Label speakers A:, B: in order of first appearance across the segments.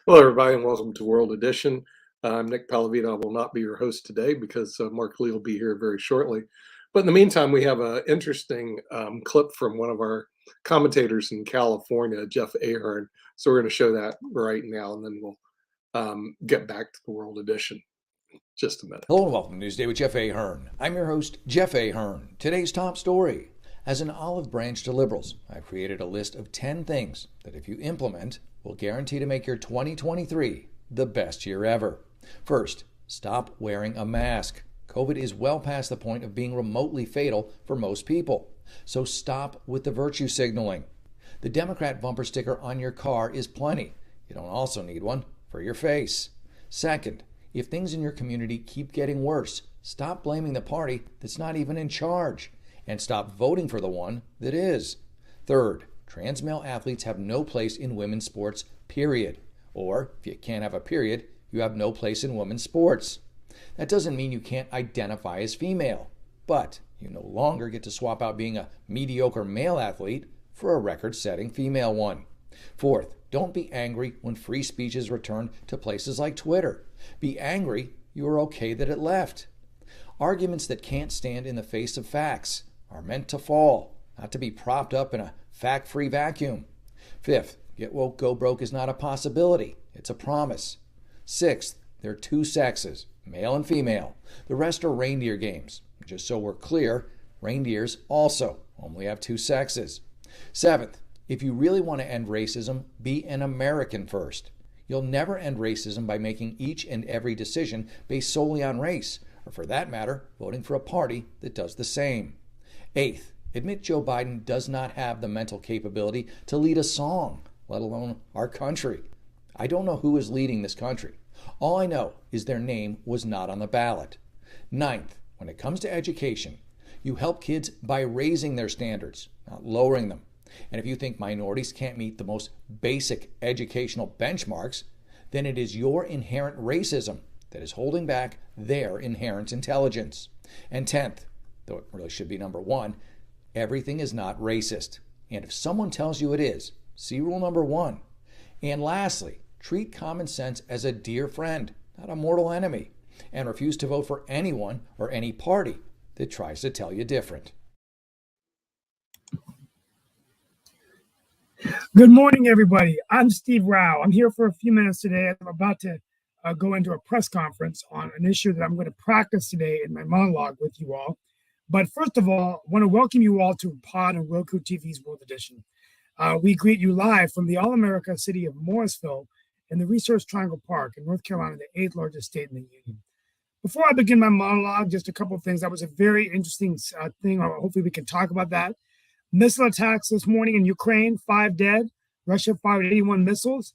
A: Hello, everybody, and welcome to World Edition. I'm Nick Pallavino. I will not be your host today because Mark Lee will be here very shortly. But in the meantime, we have an interesting clip from one of our commentators in California, Jeff Ahern. So we're going to show that right now, and then we'll get back to the World Edition. Just a minute.
B: Hello and welcome to Newsday with Jeff Ahern. I'm your host, Jeff Ahern. Today's top story. As an olive branch to liberals, I've created a list of 10 things that if you implement, will guarantee to make your 2023 the best year ever. First, stop wearing a mask. COVID is well past the point of being remotely fatal for most people. So stop with the virtue signaling. The Democrat bumper sticker on your car is plenty. You don't also need one for your face. Second, if things in your community keep getting worse, stop blaming the party that's not even in charge, and stop voting for the one that is. Third, trans male athletes have no place in women's sports, period. Or, if you can't have a period, you have no place in women's sports. That doesn't mean you can't identify as female, but you no longer get to swap out being a mediocre male athlete for a record-setting female one. Fourth, don't be angry when free speech is returned to places like Twitter. Be angry you are okay that it left. Arguments that can't stand in the face of facts are meant to fall, not to be propped up in a fact-free vacuum. Fifth, get woke, go broke is not a possibility. It's a promise. Sixth, there are two sexes, male and female. The rest are reindeer games. Just so we're clear, reindeers also only have two sexes. Seventh, if you really want to end racism, be an American first. You'll never end racism by making each and every decision based solely on race, or for that matter, voting for a party that does the same. Eighth, admit Joe Biden does not have the mental capability to lead a song, let alone our country. I don't know who is leading this country. All I know is their name was not on the ballot. Ninth, when it comes to education, you help kids by raising their standards, not lowering them. And if you think minorities can't meet the most basic educational benchmarks, then it is your inherent racism that is holding back their inherent intelligence. And 10th, though it really should be number 1, everything is not racist. And if someone tells you it is, see rule number 1. And lastly, treat common sense as a dear friend, not a mortal enemy, and refuse to vote for anyone or any party that tries to tell you different.
C: Good morning, everybody. I'm Steve Rao. I'm here for a few minutes today. I'm about to go into a press conference on an issue that I'm going to practice today in my monologue with you all. But first of all, I want to welcome you all to Pod and Roku TV's World Edition. We greet you live from the All-America city of Morrisville in the Research Triangle Park in North Carolina, the 8th largest state in the union. Before I begin my monologue, just a couple of things. That was a very interesting thing. Hopefully we can talk about that. Missile attacks this morning in Ukraine, 5 dead. Russia fired 81 missiles.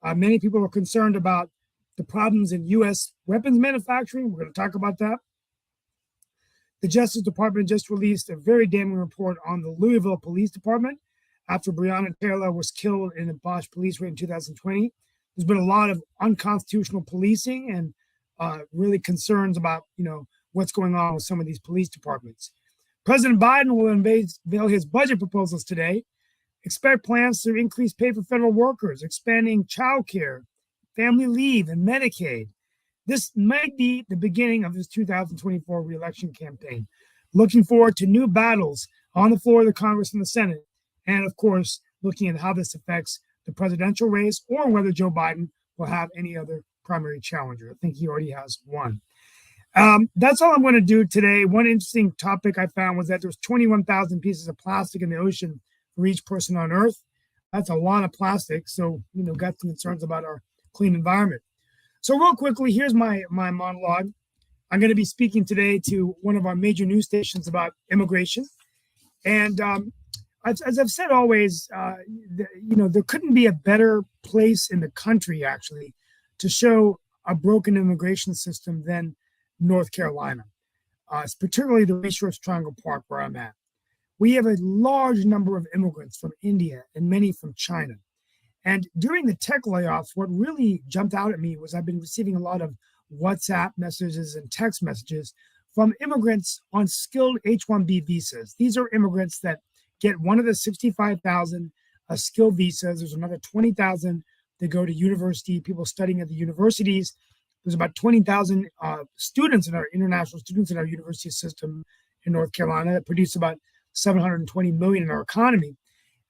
C: Many people are concerned about the problems in U.S. weapons manufacturing. We're going to talk about that. The Justice Department just released a very damning report on the Louisville Police Department after Breonna Taylor was killed in a botched police raid in 2020. There's been a lot of unconstitutional policing and really concerns about, what's going on with some of these police departments. President Biden will unveil his budget proposals today. Expect plans to increase pay for federal workers, expanding child care, family leave, and Medicaid. This might be the beginning of his 2024 reelection campaign. Looking forward to new battles on the floor of the Congress and the Senate. And of course, looking at how this affects the presidential race or whether Joe Biden will have any other primary challenger. I think he already has one. That's all I'm going to do today. One interesting topic I found was that there's 21,000 pieces of plastic in the ocean for each person on Earth. That's a lot of plastic. So, got some concerns about our clean environment. So real quickly, here's my monologue. I'm going to be speaking today to one of our major news stations about immigration. And as I've said always, there couldn't be a better place in the country, actually, to show a broken immigration system than North Carolina. It's particularly the Resource Triangle Park where I'm at. We have a large number of immigrants from India and many from China. And during the tech layoffs, what really jumped out at me was I've been receiving a lot of WhatsApp messages and text messages from immigrants on skilled H-1B visas. These are immigrants that get one of the 65,000 skilled visas. There's another 20,000 that go to university, people studying at the universities. There's about 20,000 students in our international students in our university system in North Carolina that produce about 720 million in our economy.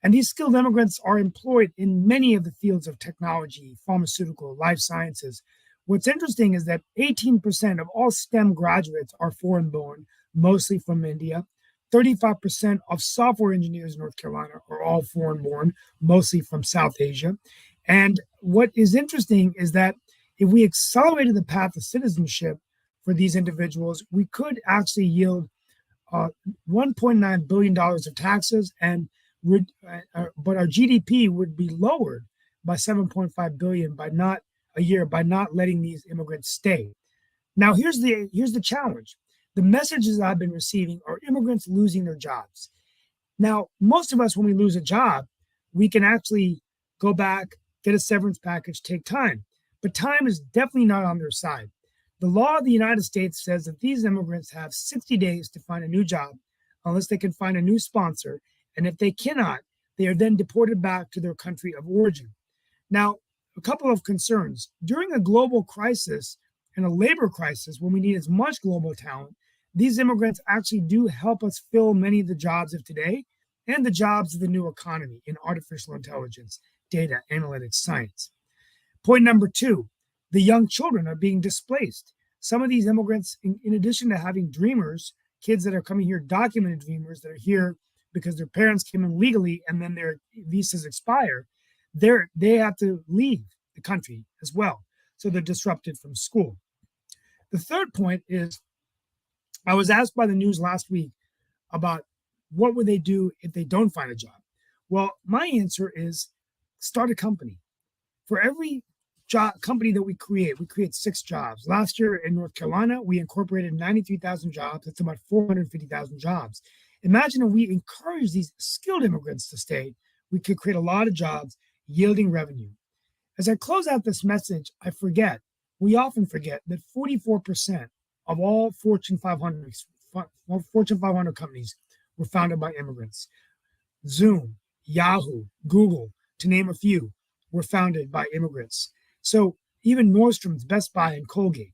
C: And these skilled immigrants are employed in many of the fields of technology, pharmaceutical, life sciences. What's interesting is that 18% of all STEM graduates are foreign-born, mostly from India. 35% of software engineers in North Carolina are all foreign-born, mostly from South Asia. And what is interesting is that if we accelerated the path to citizenship for these individuals, we could actually yield $1.9 billion of taxes, but our GDP would be lowered by 7.5 billion by not letting these immigrants stay. Now, here's the challenge. The messages I've been receiving are immigrants losing their jobs. Now, most of us, when we lose a job, we can actually go back, get a severance package, take time. But time is definitely not on their side. The law of the United States says that these immigrants have 60 days to find a new job unless they can find a new sponsor. And if they cannot, they are then deported back to their country of origin. Now, a couple of concerns. During a global crisis and a labor crisis, when we need as much global talent, these immigrants actually do help us fill many of the jobs of today and the jobs of the new economy in artificial intelligence, data, analytics, science. Point number 2, the young children are being displaced. Some of these immigrants, in addition to having dreamers, kids that are coming here, documented dreamers that are here because their parents came in legally and then their visas expire, they have to leave the country as well. So they're disrupted from school. The third point is, I was asked by the news last week about what would they do if they don't find a job. Well, my answer is start a company. For every company that we create 6 jobs. Last year in North Carolina, we incorporated 93,000 jobs. That's about 450,000 jobs. Imagine if we encourage these skilled immigrants to stay, we could create a lot of jobs yielding revenue. As I close out this message, we often forget that 44% of all Fortune 500 companies were founded by immigrants. Zoom, Yahoo, Google, to name a few, were founded by immigrants. So even Nordstrom's, Best Buy, and Colgate.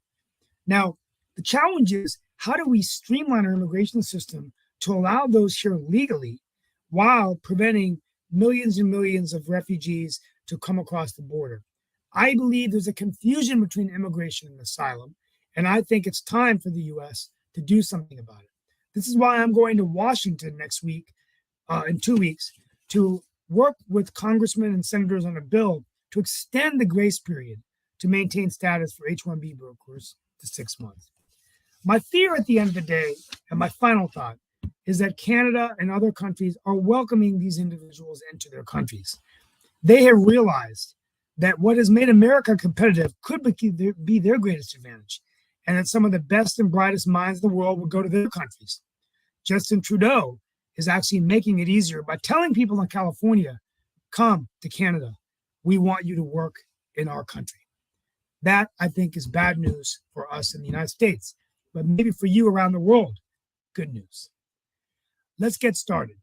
C: Now, the challenge is, how do we streamline our immigration system to allow those here legally while preventing millions and millions of refugees to come across the border? I believe there's a confusion between immigration and asylum, and I think it's time for the U.S. to do something about it. This is why I'm going to Washington next week, in 2 weeks, to work with congressmen and senators on a bill to extend the grace period to maintain status for H-1B workers to 6 months. My fear at the end of the day, and my final thought, is that Canada and other countries are welcoming these individuals into their countries. They have realized that what has made America competitive could be their greatest advantage, and that some of the best and brightest minds in the world will go to their countries. Justin Trudeau is actually making it easier by telling people in California, come to Canada. We want you to work in our country. That, I think, is bad news for us in the United States, but maybe for you around the world, good news. Let's get started.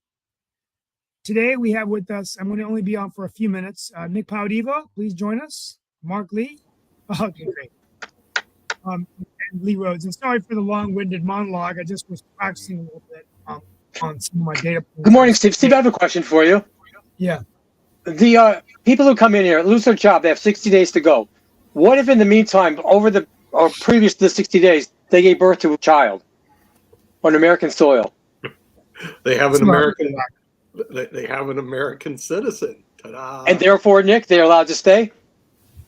C: Today we have with us, I'm going to only be on for a few minutes, Nick Palvido, please join us. Mark Lee. Okay, great. And Lee Rhodes. And sorry for the long-winded monologue. I just was practicing a little bit on some of my data points.
D: Good morning, Steve. Steve, I have a question for you.
C: Yeah.
D: The people who come in here, lose their job, they have 60 days to go. What if in the meantime, previous to the 60 days, they gave birth to a child on American soil?
A: They have an American. They have an American citizen. Ta-da.
D: And therefore, Nick, they're allowed to stay?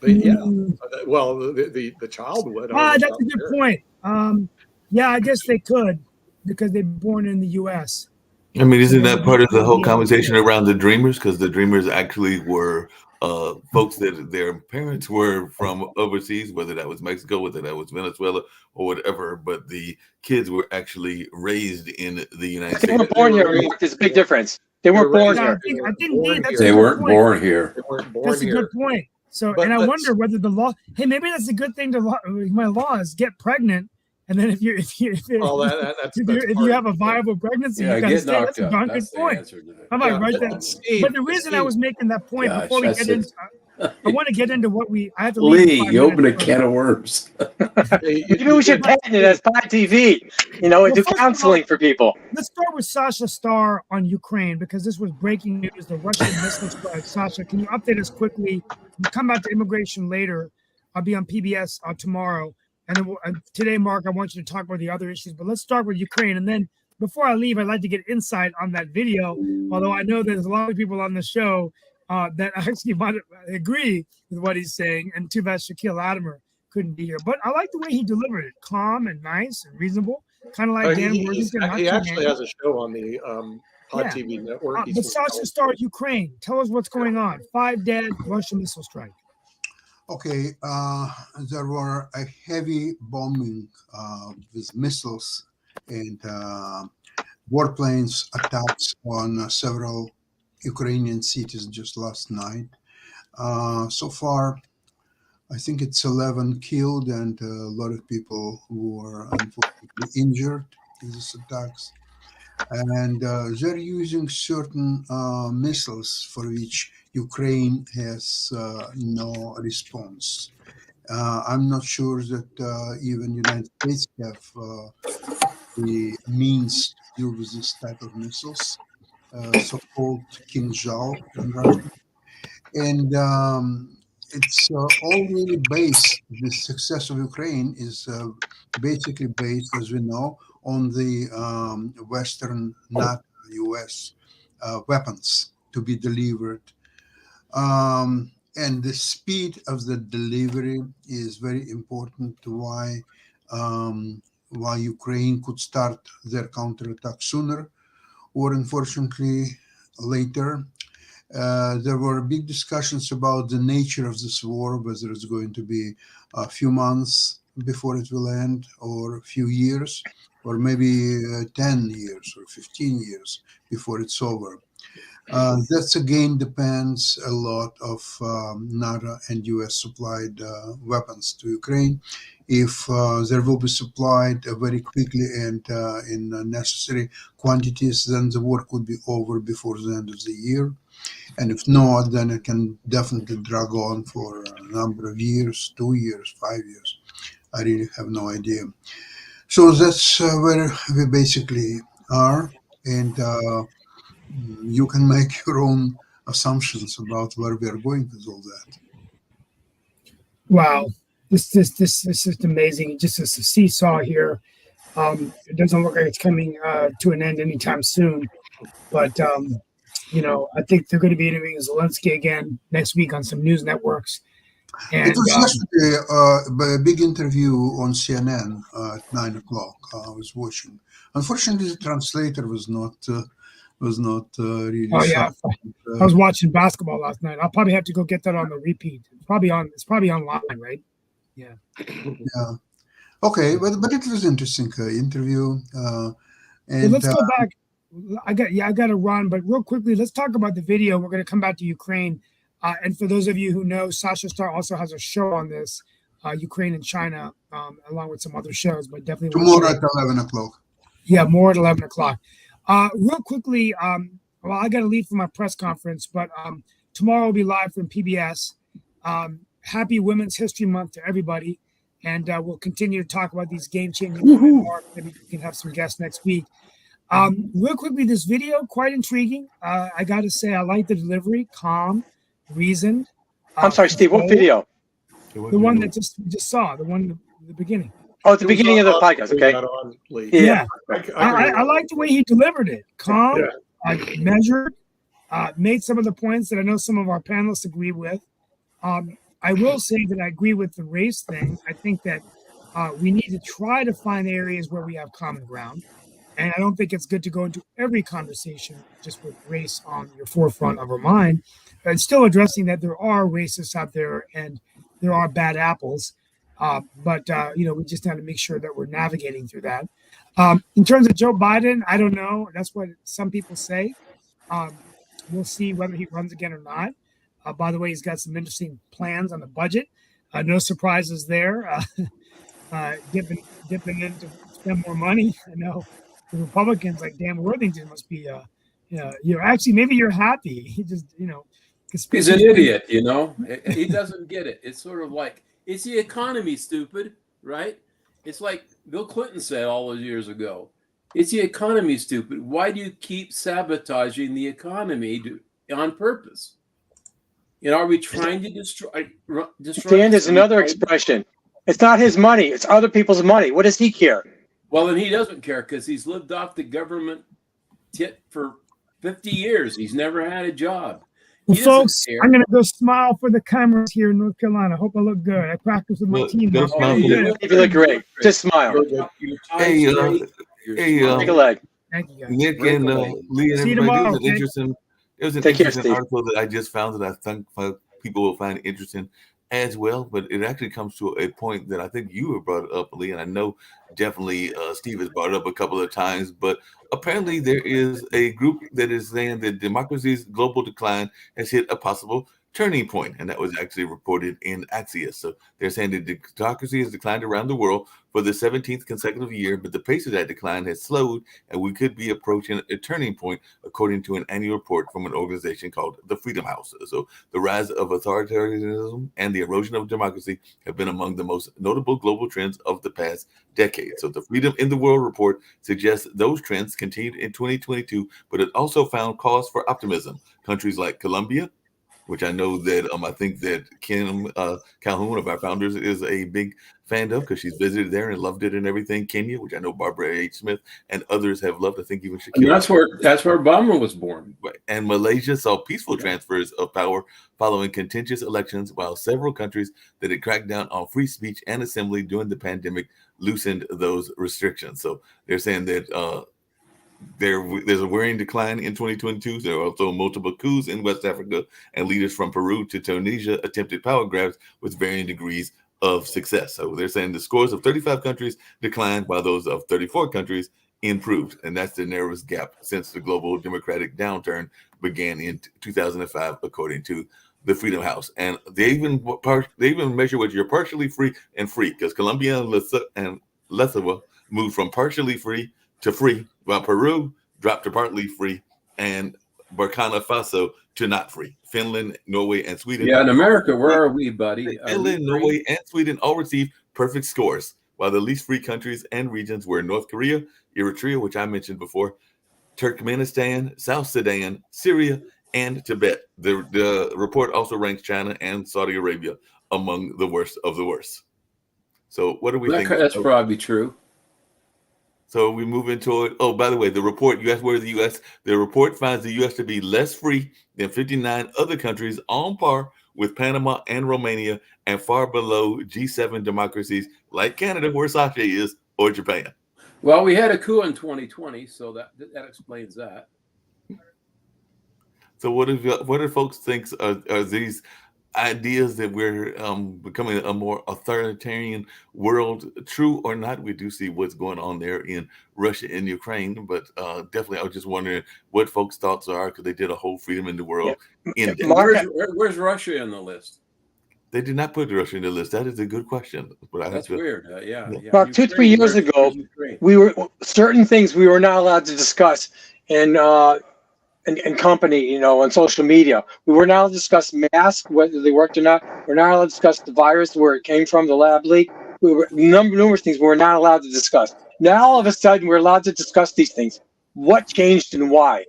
A: Yeah. Well, the child would.
C: That's a good point. Yeah, I guess they could because they're born in the U.S.
E: I mean, isn't that part of the whole conversation around the Dreamers? Because the Dreamers actually were folks that their parents were from overseas, whether that was Mexico, whether that was Venezuela, or whatever. But the kids were actually raised in the United
D: They were
E: States.
D: born here. Mark. There's a big difference. They weren't born
C: Yeah,
D: here.
C: I think Lee, that's a
F: They
C: good
F: weren't
C: point.
F: born here.
A: They weren't born
C: That's a
A: here.
C: good point. So,
A: But
C: and I
A: let's-
C: wonder whether the law. Hey, maybe that's a good thing to my law is get pregnant, and then if
A: That's
C: if you
A: part
C: have a
A: of it.
C: viable pregnancy,
F: Yeah,
C: you gotta
F: get
C: stay.
F: knocked
C: That's a
F: up.
C: darn good
F: That's the
C: point.
F: answer to that.
C: I might
A: Yeah,
C: write
A: but
C: that.
A: Steve,
C: But the reason I
A: Steve,
C: was making that point
F: Gosh,
C: before we
F: that's
C: get
F: it.
C: into, I want to get into what I have to leave in
F: Lee,
C: 5
F: you open a
C: minutes,
F: can of worms.
D: Maybe we should patent it as Pod TV. You know, and
C: Well,
D: do
C: first of all-
D: counseling for people.
C: Let's start with Sasha Starr on Ukraine because this was breaking news. The Russian missile strike. Sasha, can you update us quickly? We'll come back to immigration later. I'll be on PBS tomorrow. And then today, Mark, I want you to talk about the other issues. But let's start with Ukraine. And then before I leave, I'd like to get insight on that video. Although I know there's a lot of people on the show that actually might agree with what he's saying. And too bad Shaquille Latimer couldn't be here. But I like the way he delivered it. Calm and nice and reasonable. Kind of like Dan Worthington. not
A: he
C: too
A: actually
C: angry.
A: has a show on the Pod
C: Yeah.
A: TV network. He's
C: But
A: from
C: Sasha
A: California.
C: Starr, Ukraine. Tell us what's going on. 5 dead, Russian missile strike.
G: Okay, there were a heavy bombing with missiles and warplanes attacks on several Ukrainian cities just last night. So far, I think it's 11 killed and a lot of people who were unfortunately injured in these attacks. And they're using certain missiles for which Ukraine has no response. I'm not sure that even United States have the means to deal with this type of missiles, so-called Kinzhal in Russian. And it's all really based, the success of Ukraine is basically based, as we know, on the Western, not US weapons to be delivered. And the speed of the delivery is very important to why Ukraine could start their counterattack sooner or unfortunately later. There were big discussions about the nature of this war, whether it's going to be a few months before it will end, or a few years, or maybe 10 years or 15 years before it's over. That again depends a lot of NATO and US supplied weapons to Ukraine. If there will be supplied very quickly and in necessary quantities, then the war could be over before the end of the year. And if not, then it can definitely drag on for a number of years, 2 years, 5 years. I really have no idea. So that's where we basically are. And you can make your own assumptions about where we are going with all that.
C: Wow. This is amazing. Just as a seesaw here. It doesn't look like it's coming to an end anytime soon. But I think they're going to be interviewing Zelensky again next week on some news networks. And
G: it was yesterday a big interview on CNN at 9 o'clock. I was watching. Unfortunately, the translator was not really.
C: Oh yeah,
G: sharp.
C: I was watching basketball last night. I'll probably have to go get that on the repeat. It's probably online, right? Yeah.
G: Yeah. Okay, but it was interesting interview.
C: Well,
G: And
C: let's go back. I got to run, but real quickly, let's talk about the video. We're going to come back to Ukraine. And for those of you who know, Sasha Starr also has a show on this, Ukraine and China, along with some other shows, but definitely
G: tomorrow at 11 o'clock.
C: Yeah, more at 11 o'clock. Real quickly, well, I got to leave for my press conference, but tomorrow will be live from PBS. Happy Women's History Month to everybody. And we'll continue to talk about these game-changing women. Maybe we can have some guests next week. Real quickly, this video, quite intriguing. I got to say, I like the delivery, calm, reasoned.
D: I'm sorry, Steve. What video?
C: The one that we just saw, the one at the beginning.
D: Oh, at the beginning of the podcast. Okay.
C: Yeah.
A: I
C: I like the way he delivered it. Calm, measured, made some of the points that I know some of our panelists agree with. I will say that I agree with the race thing. I think that We need to try to find areas where we have common ground. And I don't think it's good to go into every conversation just with race on your forefront of our mind. And still addressing that there are racists out there and there are bad apples. But we just have to make sure that we're navigating through that. In terms of Joe Biden, I don't know. That's what some people say. We'll see whether he runs again or not. By the way, he's got some interesting plans on the budget. No surprises there. Dipping in to spend more money. I know the Republicans like Dan Worthington must be, actually maybe you're happy. He just,
F: he's an idiot. He doesn't get it. It's sort of like it's the economy, stupid, right? It's like Bill Clinton said all those years ago. It's the economy, stupid. Why do you keep sabotaging the economy on purpose? Are we trying to destroy?
D: Dan, there's another expression. It's not his money. It's other people's money. What does he care?
F: Well, then he doesn't care because he's lived off the government tit for 50 years. He's never had a job.
C: Well, folks, I'm going to go smile for the cameras here in North Carolina. I hope I look good. I practice with my team.
E: Go smile.
D: You look great. Just smile.
E: Hey,
D: take a leg.
C: Thank you, guys.
E: Nick and Lee and
C: See you
E: everybody,
C: tomorrow,
E: it was an
D: Take care,
E: interesting
D: Steve.
E: article that I just found that I think people will find interesting as well. But it actually comes to a point that I think you have brought up, Lee, and I know definitely Steve has brought it up a couple of times. But apparently there is a group that is saying that democracy's global decline has hit a possible turning point, and that was actually reported in Axios. So they're saying that democracy has declined around the world for the 17th consecutive year, but the pace of that decline has slowed, and we could be approaching a turning point, according to an annual report from an organization called the Freedom House. So the rise of authoritarianism and the erosion of democracy have been among the most notable global trends of the past decade. So the Freedom in the World report suggests those trends continued in 2022, but it also found cause for optimism. Countries like Colombia, which I know that I think that Kim Calhoun, one of our founders, is a big fan of because she's visited there and loved it and everything. Kenya, which I know Barbara H. Smith and others have loved. I think even Shakira.
F: And that's where Obama was born.
E: And Malaysia saw peaceful transfers of power following contentious elections, while several countries that had cracked down on free speech and assembly during the pandemic loosened those restrictions. So they're saying that there's a worrying decline in 2022. There are also multiple coups in West Africa, and leaders from Peru to Tunisia attempted power grabs with varying degrees of success. So they're saying the scores of 35 countries declined, while those of 34 countries improved. And that's the narrowest gap since the global democratic downturn began in 2005, according to the Freedom House. And they even measure what you're partially free and free, because Colombia and Lesotho moved from partially free to free, while Peru dropped to partly free, and Burkina Faso to not free. Finland, Norway, and Sweden.
F: Yeah, in America, where are we, buddy?
E: Finland, Norway, and Sweden all received perfect scores, while the least free countries and regions were North Korea, Eritrea, which I mentioned before, Turkmenistan, South Sudan, Syria, and Tibet. The report also ranks China and Saudi Arabia among the worst of the worst. So what do we think?
F: That's probably true.
E: So we move into it. Oh, by the way, the report, the report finds the U.S. to be less free than 59 other countries, on par with Panama and Romania, and far below G7 democracies like Canada, where Sasha is, or Japan.
F: Well, we had a coup in 2020, so that explains that.
E: So what do folks think are these ideas that we're becoming a more authoritarian world, true or not? We do see what's going on there in Russia and Ukraine, but definitely I was just wondering what folks' thoughts are, because they did a whole Freedom in the World index.
F: Where's Russia in the list?
E: They did not put Russia in the list. That is a good question. But
F: That's weird. Yeah.
D: About 2-3 years ago, certain things we were not allowed to discuss in company, on social media. We were not allowed to discuss masks, whether they worked or not. We're not allowed to discuss the virus, where it came from, the lab leak. Numerous things we were not allowed to discuss. Now, all of a sudden, we're allowed to discuss these things. What changed and why?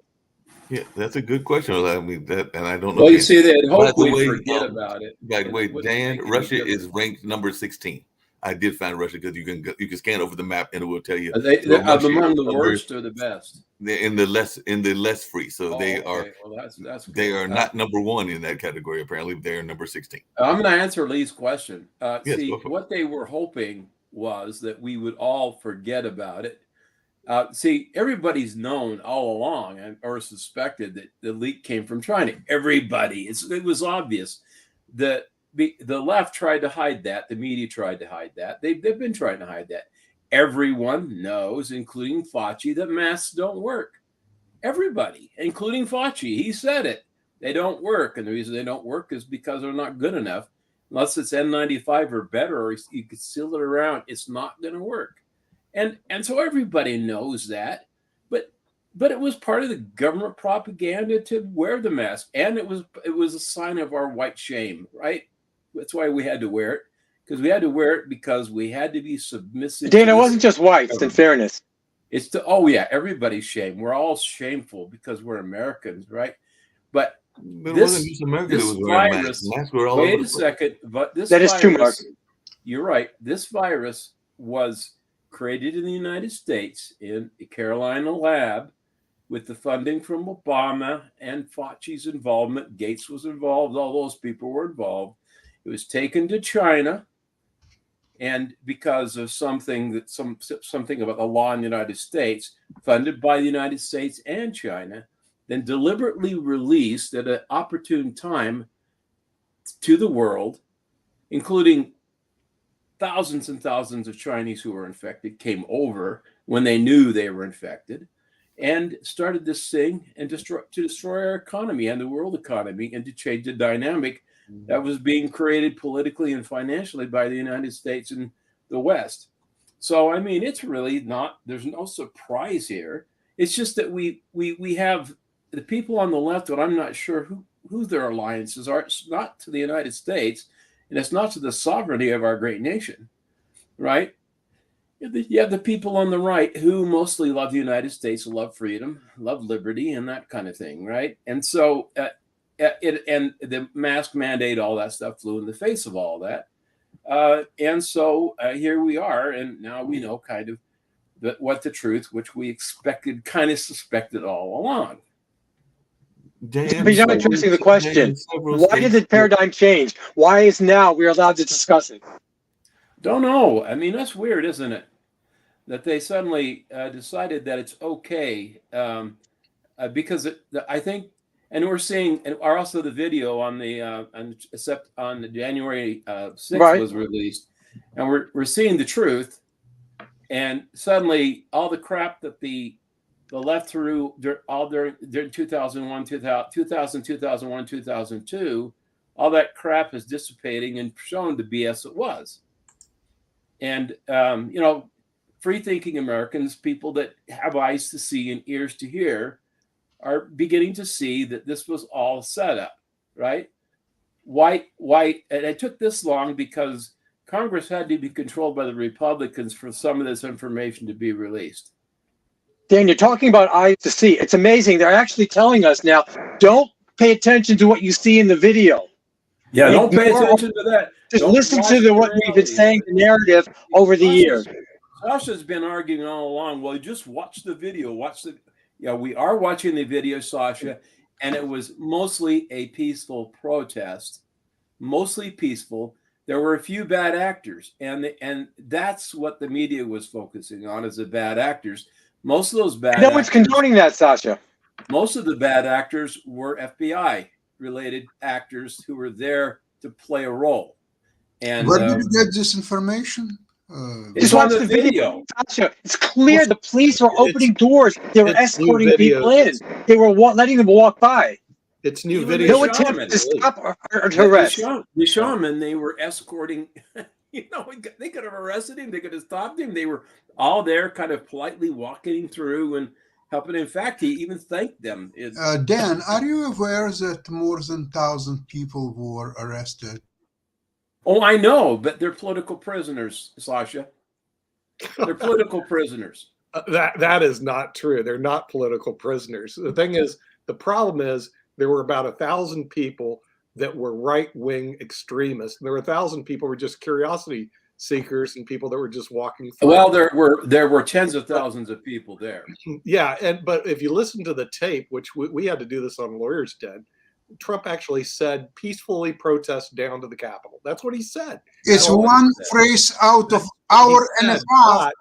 E: Yeah, that's a good question. I mean, and I don't know.
F: Well, you see, they'd hope we forget about it.
E: By the way, Dan, Russia is ranked number 16. I did find Russia because you can scan over the map and it will tell you.
F: They're among the worst or the best.
E: They're in the less free, so they are.
F: Okay. Well, that's
E: they are not number one in that category. Apparently, they are number 16.
F: I'm going to answer Lee's question.
E: Yes,
F: See, what they were hoping was that we would all forget about it. See, everybody's known all along or suspected that the leak came from China. Everybody, it was obvious. The left tried to hide that. The media tried to hide that. They've been trying to hide that. Everyone knows, including Fauci, that masks don't work. Everybody, including Fauci, he said it. They don't work, and the reason they don't work is because they're not good enough. Unless it's N95 or better, or you could seal it around, it's not going to work. And so everybody knows that, but it was part of the government propaganda to wear the mask, and it was a sign of our white shame, right? That's why we had to wear it, because we had to wear it because we had to be submissive.
D: Dan, it wasn't just whites, in fairness.
F: It's everybody's shame. We're all shameful because we're Americans, right? But
E: it wasn't just America that was wearing masks. Masks were all
F: wait
E: over
F: a second, but this
D: that is true, Mark.
F: You're right. This virus was created in the United States in a Carolina lab with the funding from Obama and Fauci's involvement. Gates was involved. All those people were involved. It was taken to China, and because of something about the law in the United States, funded by the United States and China, then deliberately released at an opportune time to the world, including thousands and thousands of Chinese who were infected, came over when they knew they were infected, and started this thing and to destroy our economy and the world economy, and to change the dynamic that was being created politically and financially by the United States and the West. So, I mean, it's really not, there's no surprise here. It's just that we have the people on the left, but I'm not sure who their alliances are. It's not to the United States, and it's not to the sovereignty of our great nation, right? You have the people on the right who mostly love the United States, love freedom, love liberty, and that kind of thing, right? And so, and the mask mandate, all that stuff flew in the face of all that. And so here we are, and now we know kind of what the truth, which we kind of suspected all along.
E: Dan,
D: But you're not addressing the question. Why did the paradigm change? Why is now we're allowed to discuss it?
F: Don't know. I mean, that's weird, isn't it? That they suddenly decided that it's okay because I think, and we're seeing, and also the video on the on January 6th
D: Right.
F: was released, and we're seeing the truth, and suddenly all the crap that the left threw during 2001, 2001, 2002, all that crap is dissipating and shown to be as it was. And, free-thinking Americans, people that have eyes to see and ears to hear, are beginning to see that this was all set up, right? Why? And it took this long because Congress had to be controlled by the Republicans for some of this information to be released.
D: Dan, you're talking about eyes to see. It's amazing. They're actually telling us now, don't pay attention to what you see in the video.
F: Yeah, don't pay attention to that.
D: Just
F: Don't
D: listen
F: watch
D: to what
F: the
D: we've been
F: reality.
D: saying, the narrative over the years.
F: Sasha's been arguing all along. Well, just watch the video. We are watching the video, Sasha, and it was mostly a peaceful protest, mostly peaceful. There were a few bad actors, and that's what the media was focusing on, is the bad actors. Most of those bad
D: No one's condoning that, Sasha.
F: most of the bad actors were FBI-related actors who were there to play a role. And
G: Where did you get this information?
F: it's
D: Just
F: on
D: watch
F: the video.
D: Sasha, it's clear the police were opening doors. They were
A: it's new
D: escorting people in.
A: videos.
D: They were letting them walk by.
A: It's new
F: Even
A: video.
D: No
F: the
D: attempt
F: shaman,
D: to stop or to
F: The
D: arrest.
F: shaman, they were escorting. They could have arrested him. They could have stopped him. They were all there, kind of politely walking him through and helping. In fact, he even thanked them.
G: Dan, are you aware that more than 1,000 people were arrested?
F: Oh, I know, but they're political prisoners, Sasha. They're political prisoners.
A: That is not true. They're not political prisoners. The thing is, the problem is there were about 1,000 people that were right-wing extremists. And there were 1,000 people who were just curiosity seekers and people that were just walking through.
F: Well, there were tens of thousands of people there.
A: Yeah, but if you listen to the tape, which we had to do this on Lawyer's Den, Trump actually said peacefully protest down to the Capitol. That's what he said.
G: It's
A: Now,
G: one phrase out of hour
A: he
G: and a
A: said,
G: half.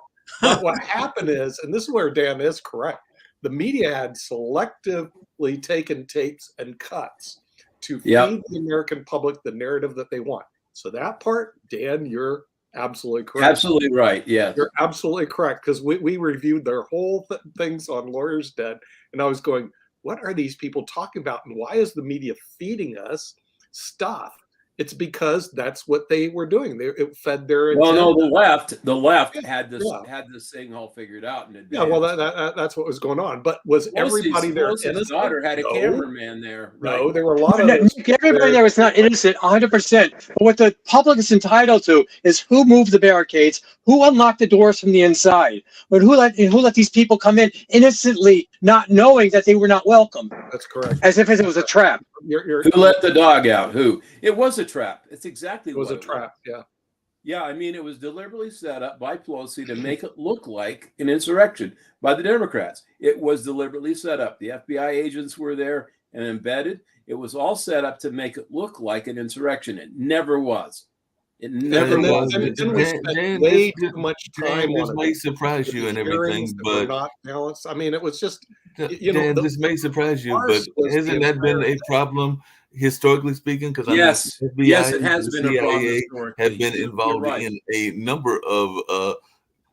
A: but what happened is, and this is where Dan is correct, the media had selectively taken tapes and cuts to feed
F: Yep.
A: the American public the narrative that they want. So that part, Dan, you're absolutely correct.
F: Absolutely right. Yes.
A: You're absolutely correct, because we reviewed their whole things on Lawyers Den, and I was going, what are these people talking about, and why is the media feeding us stuff? It's because that's what they were doing. It fed their
F: Well,
A: agenda.
F: no, the left
A: Yeah,
F: had this
A: yeah.
F: had this thing all figured out in advance.
A: Yeah, well, that's what was going on. But was everybody there
F: Pelosi's
A: innocent?
F: daughter had a
A: No.
F: cameraman there, right?
A: No, there were a lot of
D: No,
A: those.
D: Nick, everybody there was not innocent, 100%. But what the public is entitled to is who moved the barricades, who unlocked the doors from the inside, but who let these people come in innocently, not knowing that they were not welcome,
A: That's correct.
D: as if it was a trap.
A: You're,
F: Who let the dog out? Who? It was a trap. It's exactly
A: it was
F: what
A: a trap. Yeah.
F: Yeah, I mean, it was deliberately set up by Pelosi to make it look like an insurrection by the Democrats. It was deliberately set up. The FBI agents were there and embedded. It was all set up to make it look like an insurrection. It never was. It never
A: And then,
F: was.
A: and then we spent way too much time
E: this
A: on
E: may
A: it.
E: surprise you and everything,
A: Hearings that were
E: but
A: not balanced. I mean, it was just, you know,
E: Dan,
A: the
E: this may surprise you, but
A: farce was the
E: hasn't that been
A: entire
E: a problem historically speaking? Because
F: Yes,
E: I mean, the
F: yes,
E: FBI
F: it has
E: and
F: been
E: the
F: a problem
E: CIA
F: historically.
E: have been
F: You're
E: involved
F: right.
E: in a number of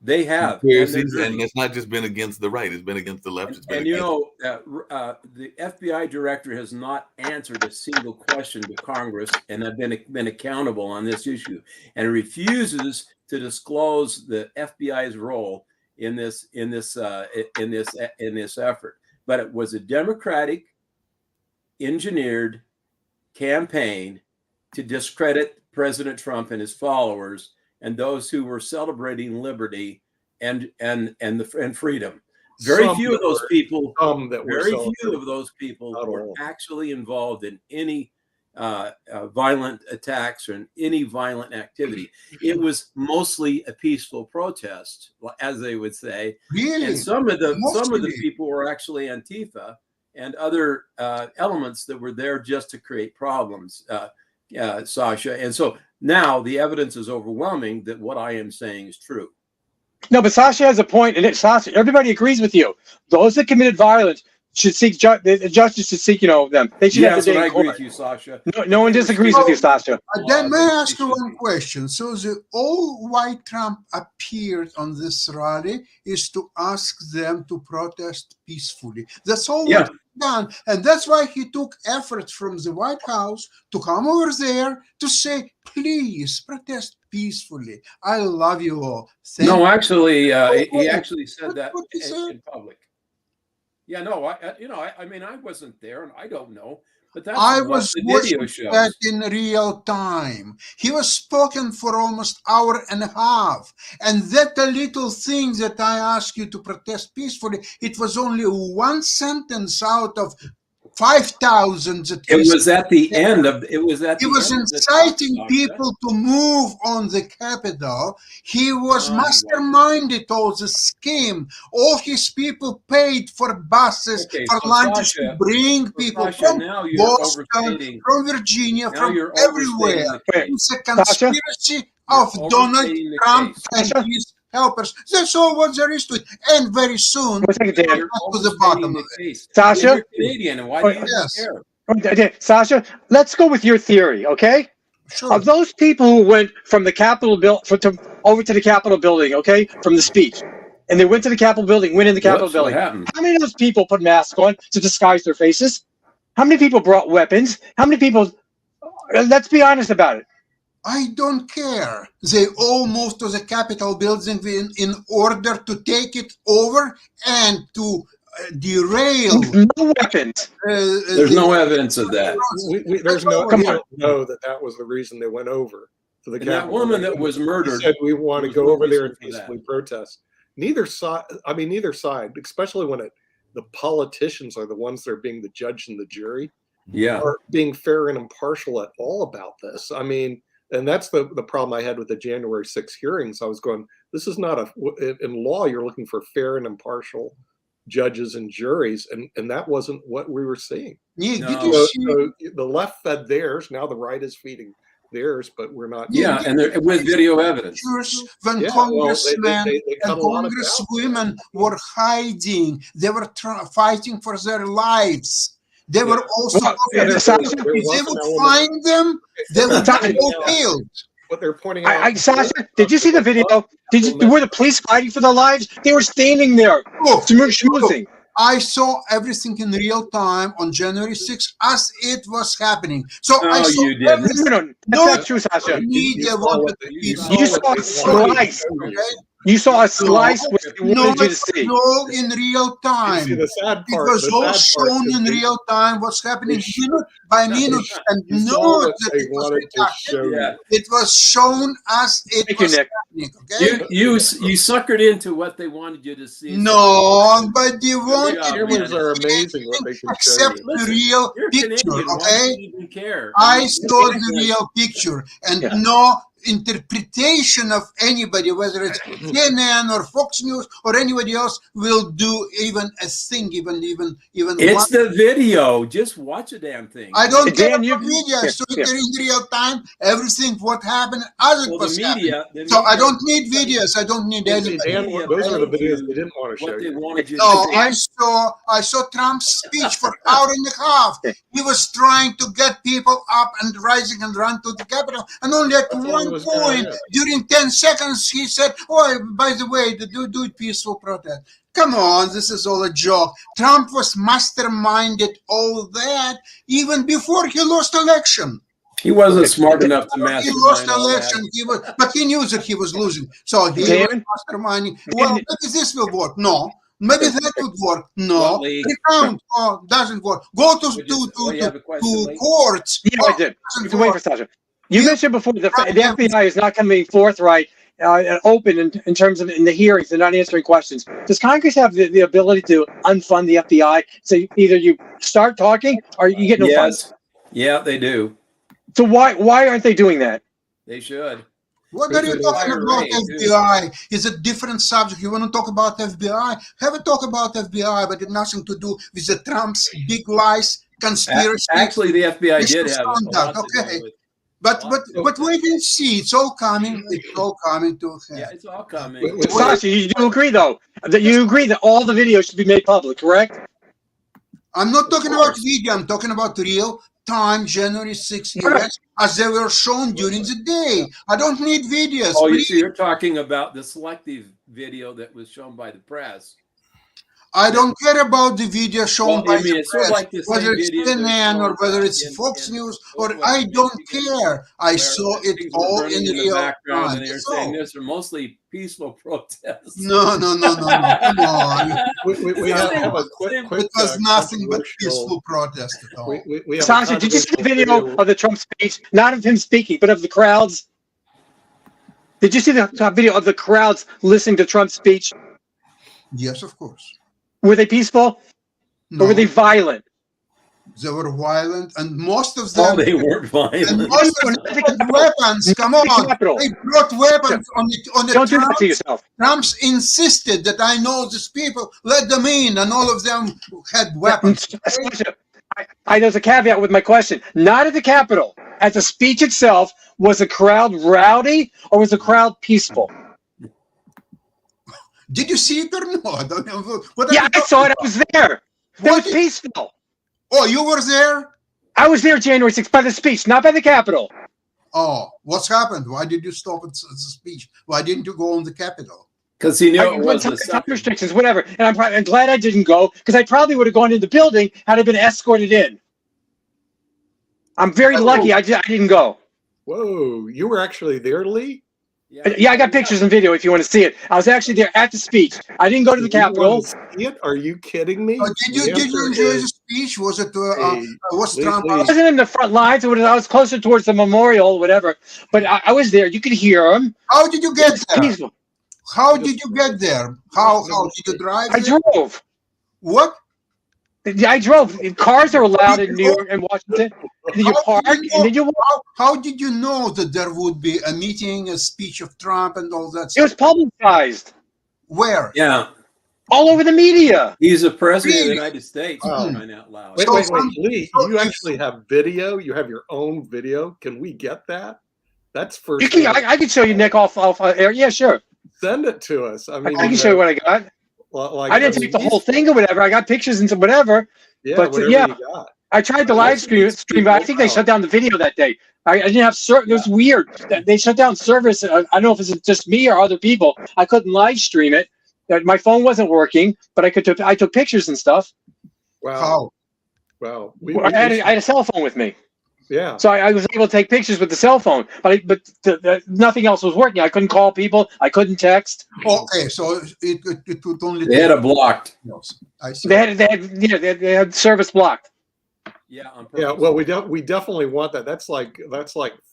F: They have.
E: conspiracies,
F: they're
E: and it's not just been against the right; it's been against the left. It's been
F: And you
E: against
F: know, the FBI director has not answered a single question to Congress, and have been accountable on this issue, and refuses to disclose the FBI's role in this effort. But it was a Democratic engineered campaign to discredit President Trump and his followers and those who were celebrating liberty and freedom. Very
A: some
F: few of
A: that
F: those
A: were-
F: people,
A: some that were
F: very few
A: celebrating.
F: of those people
A: Not
F: were
A: all.
F: actually involved in any violent attacks or in any violent activity. It was mostly a peaceful protest, as they would say.
G: Really?
F: And some of the
G: Mostly.
F: people were actually Antifa and other elements that were there just to create problems, Sasha. And so now the evidence is overwhelming that what I am saying is true.
D: No, but Sasha has a point, and Sasha, everybody agrees with you. Those that committed violence should seek the justice should seek, them. They should
F: Yes,
D: have
F: and
D: the
F: I
D: day in
F: agree
D: court.
F: with you, Sasha.
D: No one disagrees with you, Sasha.
G: Then may I ask you
F: They should
G: one
F: be.
G: question? So the all why Trump appeared on this rally is to ask them to protest peacefully. That's all
F: Yeah.
G: what he done, and that's why he took efforts from the White House to come over there to say, "Please protest peacefully. I love you all."
F: No, actually,
G: Oh,
F: he actually said that
G: what he said?
F: in public. Yeah, no, I mean, I wasn't there, and I don't know, but that's
G: I
F: what
G: was
F: the video
G: watching
F: shows.
G: that in real time. He was spoken for almost hour and a half. And that little thing that I asked you to protest peacefully, it was only one sentence out of 5,000 that
F: It
G: he
F: was at the end of. It was at.
G: He
F: the
G: was
F: end of the
G: inciting
F: talk,
G: people to move on the Capitol. He was
F: No, he wasn't.
G: masterminded all the scheme. All his people paid for buses,
F: Okay,
G: for
F: so
G: lunches
F: Sasha-
G: to bring
F: So,
G: people
F: Sasha,
G: from
F: now you're
G: Boston,
F: overstating.
G: from Virginia,
F: Now
G: from
F: you're overstating
G: everywhere.
F: the case.
G: It's a conspiracy of
F: You're
G: Donald
F: overstating the
G: Trump
F: case.
G: and
D: Sasha?
G: his helpers. That's all what there is to it. And very soon,
D: One second, Dan.
G: we'll
F: You're
G: get to the
F: overstating
G: bottom
F: the
G: of it.
F: case.
D: Sasha?
F: You're Canadian, and why do you
G: Yes.
F: care?
D: Okay, Sasha, let's go with your theory, okay?
G: Sure.
D: Of those people who went from the Capitol over to the Capitol building, okay, from the speech, and they went to the Capitol building, went in the Capitol
F: Whoops, what
D: building.
F: happened?
D: How many of those people put masks on to disguise their faces? How many people brought weapons? How many people? Let's be honest about it.
G: I don't care. They all moved to the Capitol building in order to take it over and to derail.
D: No weapons.
F: There's no evidence of that.
A: There's no,
D: Come
A: we
D: on.
A: don't know that was the reason they went over to the
F: And that
A: Capitol.
F: woman that was
A: He
F: murdered.
A: said we want to
F: was
A: go
F: no
A: over there
F: reason
A: and
F: for that.
A: peacefully protest. Neither side, especially when the politicians are the ones that are being the judge and the jury,
F: Yeah.
A: are being fair and impartial at all about this. I mean, and that's the problem I had with the January 6 hearings. I was going, this is not in law, you're looking for fair and impartial judges and juries, and that wasn't what we were seeing.
G: Nick, did
F: No.
G: you
A: So,
G: see?
A: so the left fed theirs. Now the right is feeding theirs, but we're not.
F: Yeah, and they're with video evidence.
G: Pictures when
A: Yeah, well,
G: congressmen
A: they cut
G: and
A: a lot of it out.
G: congresswomen were hiding. They were fighting for their lives. They were also.
D: Well,
A: Yeah,
G: if
A: there
G: they
A: was
G: would
A: an element-
G: find them, they would
D: Sasha,
G: be all killed.
A: What they're pointing out.
D: Sasha, did you see the video? Were the police fighting for their lives? They were standing there,
G: Look,
D: schmoozing.
G: I saw everything in real time on January 6th as it was happening. So I
F: No,
G: saw
F: you didn't.
G: everything.
D: No,
G: No,
D: that's not true, Sasha.
G: Media
A: saw
G: wanted
A: what
G: to
A: the-
G: be
A: you
G: so-
D: You saw a slice.
G: Okay?
D: You saw a slice what they
G: No,
D: wanted you to
G: it's
D: see.
G: all in real
A: You
G: time.
A: see the sad
G: It
A: part.
G: was
A: the
G: all
A: sad part
G: shown
A: is
G: in
A: they-
G: real time, what's happening
A: they sh-
G: minute by
A: they
G: minute,
A: sh-
G: and
A: you saw
G: note
A: what
G: that
A: they
G: it was
A: wanted to
G: recorded.
A: show you.
F: Yeah.
G: It was shown as it
D: Thank you,
G: was
D: Nick.
G: happening. Okay?
F: You suckered into what they wanted you to see.
G: No, but they wanted
F: Yeah,
A: Cameras
G: me
A: are
G: to
A: amazing what they can show
G: accept
A: you.
G: the
F: Listen,
G: real
F: You're
G: picture.
F: Canadian. Why do
G: Okay,
F: you even care?
G: I
F: mean,
G: saw the real picture, and
D: Yeah.
G: no interpretation of anybody, whether it's CNN or Fox News or anybody else, will do even a thing, even
F: It's
G: one.
F: the video. Just watch a damn thing.
G: I don't care
D: Dan,
G: about
D: you-
G: media. I
D: here,
G: saw it
D: here.
G: there in real time. Everything what happened as it
F: Well,
G: was
F: the
G: happening.
F: media.
G: So I don't need videos. I don't need
F: Hey,
G: anything.
A: Dan,
F: media
A: those are the
F: told
A: videos
F: you
A: they didn't want to show
F: what they
A: you.
F: wanted you
G: No,
F: to see.
G: I saw Trump's speech for an hour and a half. He was trying to get people up and rising and run to the Capitol. And only at
A: That's all
G: one
A: he was doing,
G: point,
A: yeah.
G: during 10 seconds, he said, "Oh, by the way, do it peaceful protest." Come on, this is all a joke. Trump was masterminded all that even before he lost election.
F: He wasn't smart enough to
G: He
F: mastermind
G: lost
F: all
G: election,
F: that.
G: but he knew that he was losing. So he
D: Dan?
G: was masterminding. Well, maybe this will work. No. Maybe that would work. No.
F: What, Lee?
G: Recount. Oh, doesn't work. Go to
F: You have a question,
G: to
F: Lee?
G: courts.
D: Yeah,
G: Oh,
D: I did.
G: doesn't
D: Wait for
G: work.
D: Sasha. You mentioned before the FBI is not going to be forthright and open in terms of in the hearings. They're not answering questions. Does Congress have the ability to unfund the FBI? So either you start talking or you get no funds.
F: Yes. Yeah, they do.
D: So why aren't they doing that?
F: They should.
G: What are you
A: It's
G: talking
F: IRA,
G: about,
F: too.
G: FBI? It's a different subject. You want to talk about FBI? Have a talk about FBI, but it's nothing to do with the Trump's big lies, conspiracy.
F: Actually, the FBI did have a lot
G: Misconduct,
F: to do
G: okay.
F: with.
G: But wait and see. It's all coming. It's all coming to a
F: Yeah,
G: head.
F: it's all coming.
A: Wait,
D: Sasha, you do agree though that you agree that all the videos should be made public, correct?
G: I'm not talking about video. I'm talking about real time January 6th events as they were shown during the day. I don't need videos.
F: Oh, you
G: please.
F: see, you're talking about the selective video that was shown by the press.
G: I don't care about the video shown
F: Well,
G: by
F: I mean,
G: the
F: it's sort of
G: press,
F: like the same
G: whether it's
F: video that's
G: CNN or
F: shown
G: whether it's
F: in-
G: Fox
F: in
G: News,
F: both
G: or
F: ways.
G: I don't
F: Michigan,
G: care. I
F: where
G: saw it
F: things were
G: all
F: burning
G: in
F: the
G: real
F: background,
G: time.
F: and they were
G: That's
F: saying
G: all.
F: this are mostly peaceful protests.
G: No. Come on.
A: We have a quick.
G: It was nothing but
A: controversial-
G: peaceful protest at all.
A: We have a
D: Sasha, did you see the
A: controversial
D: video of the Trump speech? Not of him speaking, but of the crowds. Did you see the video of the crowds listening to Trump's speech?
G: Yes, of course.
D: Were they peaceful
G: No,
D: or were they violent?
G: they were violent, and most of
F: Oh,
G: them.
F: they weren't
G: And
F: violent.
G: most of them had weapons. Come on,
D: Capitol.
G: they brought weapons on the
D: Don't do that
G: Trump.
D: to yourself.
G: Trump's insisted that I know these people, let them in, and all of them had weapons.
D: Sasha, there's a caveat with my question. Not at the Capitol. At the speech itself, was the crowd rowdy or was the crowd peaceful?
G: Did you see it or no? I don't know. What are
D: Yeah,
G: you
D: I saw it. I
G: talking
D: was there. It was
G: What?
D: peaceful.
G: about? Oh, you were there?
D: I was there January 6th by the speech, not by the Capitol.
G: Oh, what's happened? Why did you stop at the speech? Why didn't you go on the Capitol?
F: Because he knew
D: I
F: it
D: went
F: was
D: to
F: the
D: time
F: second.
D: restrictions, whatever. And I'm glad I didn't go because I probably would have gone in the building had I been escorted in. I'm very lucky I didn't go.
A: Whoa, you were actually there, Lee?
D: Yeah, I got pictures and video if you want to see it. I was actually there at the speech. I didn't go to the
A: You wanted
D: Capitol.
A: to see it? Are you kidding me?
G: Did you
A: The answer
G: enjoy
A: is,
G: the speech? Was it
A: hey,
G: was
A: Lee,
G: Trump?
A: Lee.
D: I wasn't in the front lines. I was closer towards the memorial, whatever. But I was there. You could hear them.
G: How did you get there?
D: Peaceful.
G: How did you get there? How did you drive?
D: I
G: there?
D: drove.
G: What?
D: I drove. Cars are allowed in New York and Washington. And then you park and then you walk.
G: How did you know that there would be a meeting, a speech of Trump, and all that
D: It
G: stuff?
D: was publicized.
G: Where?
F: Yeah.
D: all over the media.
F: He's a president of the
G: Really?
F: United States.
A: Wow.
F: For crying out loud.
A: Wait,
G: So
A: wait, wait,
G: some-
A: Lee,
G: so
A: you
G: if-
A: actually have video? You have your own video? Can we get that? That's first.
D: You can, I can show you, Nick, off air. Yeah, sure.
A: Send it to us. I mean,
D: I can show you what I got.
A: like,
D: I didn't take the whole thing or whatever. I got pictures and whatever.
A: Yeah,
D: but,
A: whatever
D: yeah.
A: you got.
D: I tried to live stream, but I think they shut down the video that day. I didn't have service. It was weird. They shut down service. I don't know if it's just me or other people. I couldn't live stream it. My phone wasn't working, but I took pictures and stuff.
A: Wow.
G: How?
A: Wow.
D: I had a cell phone with me,
A: yeah.
D: so I was able to take pictures with the cell phone. But nothing else was working. I couldn't call people. I couldn't text.
G: Okay, so it would only.
F: They had it blocked.
G: I see.
D: They had service blocked.
F: Yeah. On
A: Yeah.
F: purpose.
A: Well, we definitely want that. That's like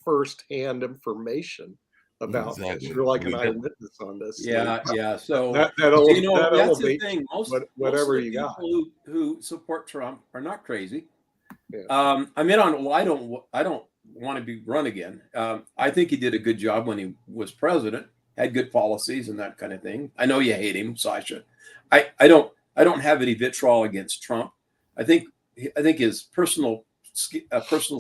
A: first-hand information about this.
E: Exactly.
A: You're like an
E: We got-
A: eyewitness on this.
F: Yeah. Yeah. So
A: That
F: you know,
A: that
F: that's the
A: elevates
F: thing. Most
A: whatever
F: most of the
A: you got.
F: people who support Trump are not crazy.
A: Yeah.
F: I mean, I don't want to be run again. I think he did a good job when he was president. Had good policies and that kind of thing. I know you hate him, Sasha. I don't have any vitriol against Trump. I think his personal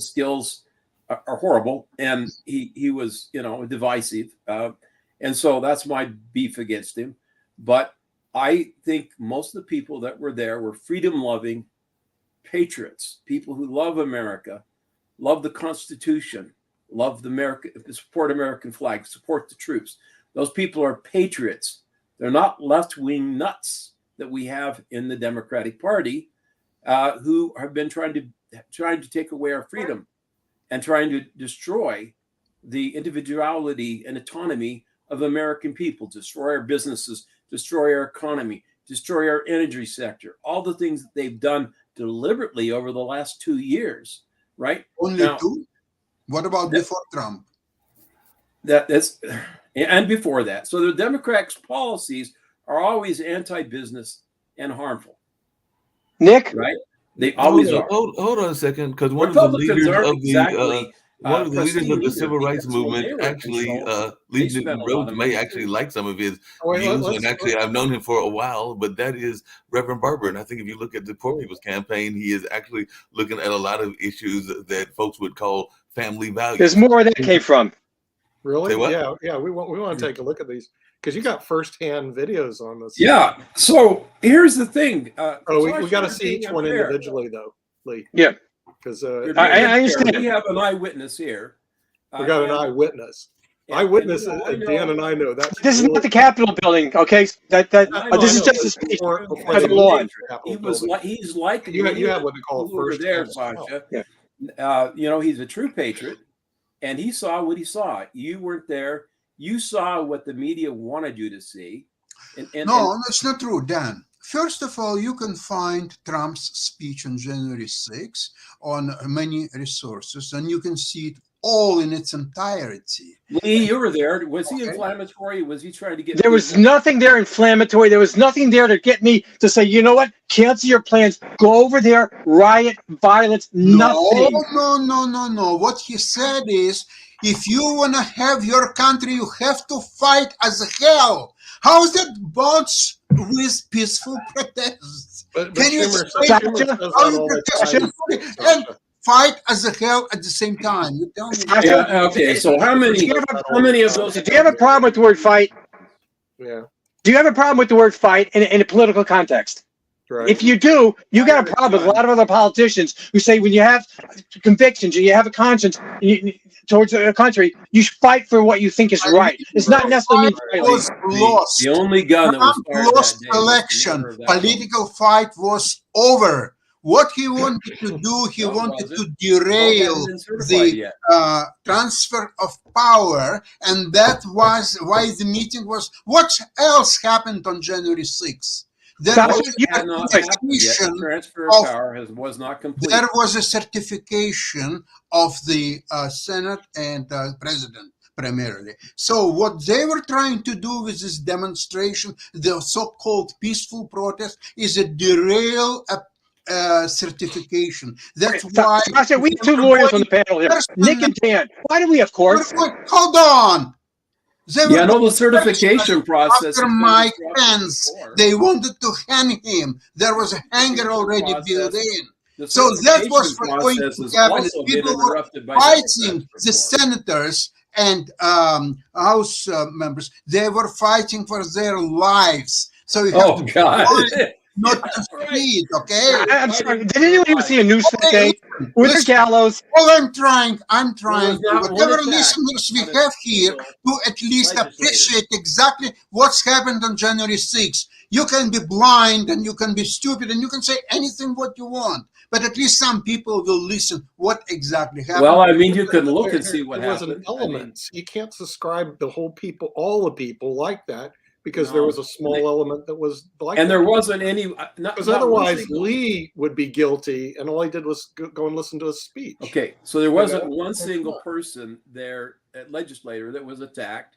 F: skills are horrible, and he was divisive, and so that's my beef against him. But I think most of the people that were there were freedom-loving patriots, people who love America, love the Constitution, love support American flag, support the troops. Those people are patriots. They're not left-wing nuts that we have in the Democratic Party, who have been trying to take away our freedom and trying to destroy the individuality and autonomy of American people, destroy our businesses, destroy our economy, destroy our energy sector, all the things that they've done deliberately over the last 2 years, right?
G: Only
F: Now-
G: two? What about before Trump?
F: That's and before that. So the Democrats' policies are always anti-business and harmful,
D: Nick,
F: right? They always are.
E: Hold on a second, because one of the
F: Republicans
E: leaders
F: aren't
E: of the
F: exactly
E: one of the leaders
F: pristine
E: of the
F: either,
E: civil rights
F: because when
E: movement
F: they were in
E: actually
F: control,
E: Lee
F: spent a lot
E: Rhodes
F: of
E: may
F: money
E: actually
F: too.
E: like some of his
A: Wait,
E: views,
A: let's-
E: and actually I've known him for a while, but that is Reverend Barber. And I think if you look at the Poor People's Campaign, he is actually looking at a lot of issues that folks would call family values.
D: there's more where that came from.
A: Really?
E: Say what?
A: Yeah. We want to take a look at these because you got first-hand videos on this.
F: Yeah. So here's the thing.
A: Oh, we got to see each one individually, though, Lee.
D: Yeah.
A: Because
D: I understand.
F: We have an eyewitness here.
A: we got an
F: and-
A: eyewitness.
F: and,
A: Eyewitness,
F: you know, I know-
A: Dan and I know that's.
D: This is not the Capitol building, okay? That
F: I know,
D: this
F: I
D: is
F: know,
D: just a speech
A: before
D: for the lawn.
F: He was like, he's like
A: You have what they call a
F: you were
A: first
F: there,
A: hand smell.
F: Sasha.
D: Yeah.
F: He's a true patriot, and he saw what he saw. You weren't there. You saw what the media wanted you to see. And
G: No, that's not true, Dan. First of all, you can find Trump's speech on January 6th on many resources, and you can see it all in its entirety.
F: Lee, you were there. Was he
G: Okay.
F: inflammatory? Was he trying to get?
D: There was
F: people-
D: nothing there inflammatory. There was nothing there to get me to say, you know what? Cancel your plans. Go over there, riot, violence, nothing.
G: No. What he said is, if you want to have your country, you have to fight as hell. How is that bonds with peaceful protests?
A: But
G: Can you
A: Schumer
G: explain
A: says
D: Sasha,
A: that
G: how you
A: all the
G: protest
A: time.
G: peacefully and fight as hell at the same time? You tell me.
D: Sasha,
F: Yeah. Okay. So how many of those?
D: Do you have a problem with the word fight?
A: Yeah,
D: Do you have a problem with the word fight in a political context?
A: right.
D: If you do, you got a problem with a lot of other politicians who say when you have convictions and you have a conscience towards a country, you should fight for what you think is right. It's not necessarily mean
G: Was
D: violence.
G: lost.
F: The only gun that was
G: Trump
F: fired
G: lost
F: that day was the
G: election.
F: murder of that woman.
G: Political fight was over. What he wanted to do, he
F: No, it
G: wanted
F: wasn't.
G: to derail
F: Hasn't been certified
G: the
F: yet.
G: transfer of power, and that was why the meeting was. What else happened on January 6th? There
D: Sasha,
G: was
D: you-
F: Had not
G: a
F: happened yet.
G: certification
F: The transfer
G: of-
F: of power was not complete.
G: there was a certification of the Senate and President primarily. So what they were trying to do with this demonstration, the so-called peaceful protest, is a derail a certification. That's why.
D: Sasha, we have two lawyers on the panel here, Nick and Dan. Why do we have courts?
G: Hold on. They
F: Yeah,
G: were
F: no, the certification process.
G: after
F: has been
G: Mike
F: disrupted
G: Pence.
F: before.
G: They wanted to hang him. There was a hanger already built
F: Process.
G: in.
F: The
G: So that was
F: certification
G: going
F: process
G: to
F: has
G: happen.
F: also been
G: People were
F: interrupted by
G: fighting
F: Democrats
G: the
F: before.
G: senators and House members. They were fighting for their lives. So you have
F: Oh,
G: to
F: God.
G: not to
F: Right.
G: see it, okay?
D: I'm sorry. Did anyone even see a news
G: Okay,
D: today? With
G: listen.
D: Gallows.
G: All I'm trying,
F: was not one
G: whatever
F: attack
G: listeners we
F: on a
G: have here,
F: single
G: to at least
F: legislator.
G: appreciate exactly what's happened on January 6th. You can be blind and you can be stupid and you can say anything what you want, but at least some people will listen what exactly happened.
F: Well, I mean, you can look
A: There-
F: and see what
A: there was
F: happened.
A: an element. You can't describe the whole people, all the people like that, because there
F: No.
A: was a small element that was like
F: And
A: that.
F: there wasn't any.
A: Because otherwise, Lee would be guilty, and all he did was go and listen to his speech.
F: Okay, so there wasn't
A: know?
F: one single person there, legislator, that was attacked.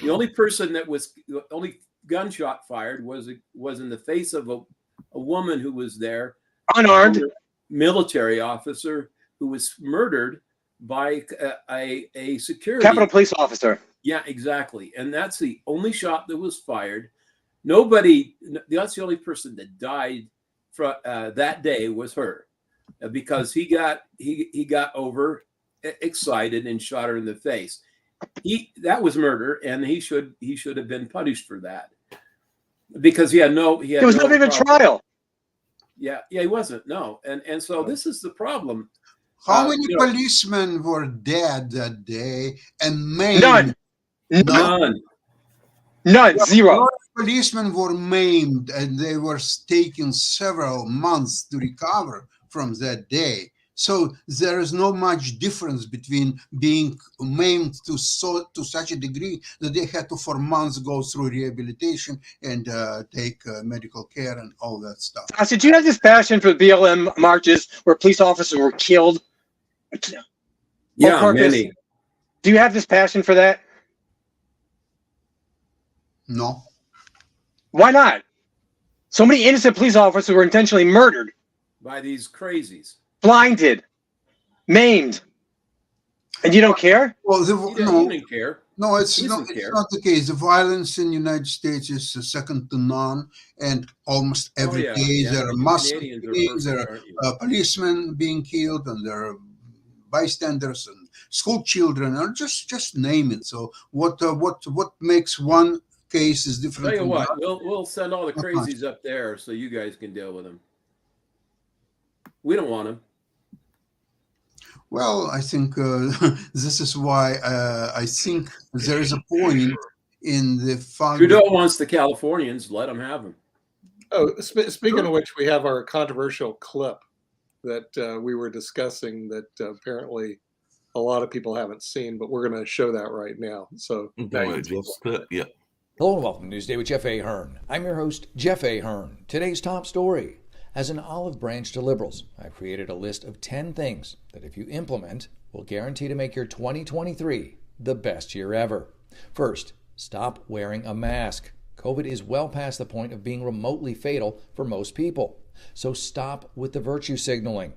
F: The only person that was, the only gunshot fired was in the face of a woman who was there,
D: Unarmed.
F: military officer who was murdered by a security.
D: Capitol Police officer.
F: Yeah, exactly. And that's the only shot that was fired. Nobody, that's the only person that died that day was her, because he got over excited and shot her in the face. That was murder, and he should have been punished for that, because there was
D: not even a trial.
F: Yeah, he wasn't. No, and so this is the problem.
G: How many policemen were dead that day and maimed?
D: None.
F: None.
D: Zero.
G: A lot of policemen were maimed and they were taking several months to recover from that day. So there is no much difference between being maimed to such a degree that they had to for months go through rehabilitation and take medical care and all that stuff.
D: So do you have this passion for BLM marches where police officers were killed?
F: Yeah,
D: purpose?
F: many.
D: Do you have this passion for that?
G: No.
D: Why not? So many innocent police officers were intentionally murdered,
F: By these crazies.
D: blinded, maimed, and you don't care?
G: Well,
F: He
G: no,
F: didn't care.
G: no, it's
F: He
G: not.
F: doesn't
G: It's
F: care.
G: not the case. The violence in the United States is second to none, and almost every day there are mass
F: Canadians are
G: killings, there
F: perfect, aren't you?
G: are policemen being killed, and there are bystanders and school children, or just name it. So what makes one case is different?
F: Tell you
G: from
F: what,
G: the other.
F: we'll send all the
G: Not much.
F: crazies up there so you guys can deal with them. We don't want them.
G: Well, I think this is why I think there is a point in the fact
F: Trudeau wants the Californians. Let them have them.
A: Oh, speaking of which, we have our controversial clip that we were discussing that apparently a lot of people haven't seen, but we're going to show that right now. So now you can
E: Yeah.
B: Hello and welcome to Newsday with Jeff Ahern. I'm your host, Jeff Ahern. Today's top story. As an olive branch to liberals, I've created a list of 10 things that if you implement will guarantee to make your 2023 the best year ever. First, stop wearing a mask. COVID is well past the point of being remotely fatal for most people. So stop with the virtue signaling.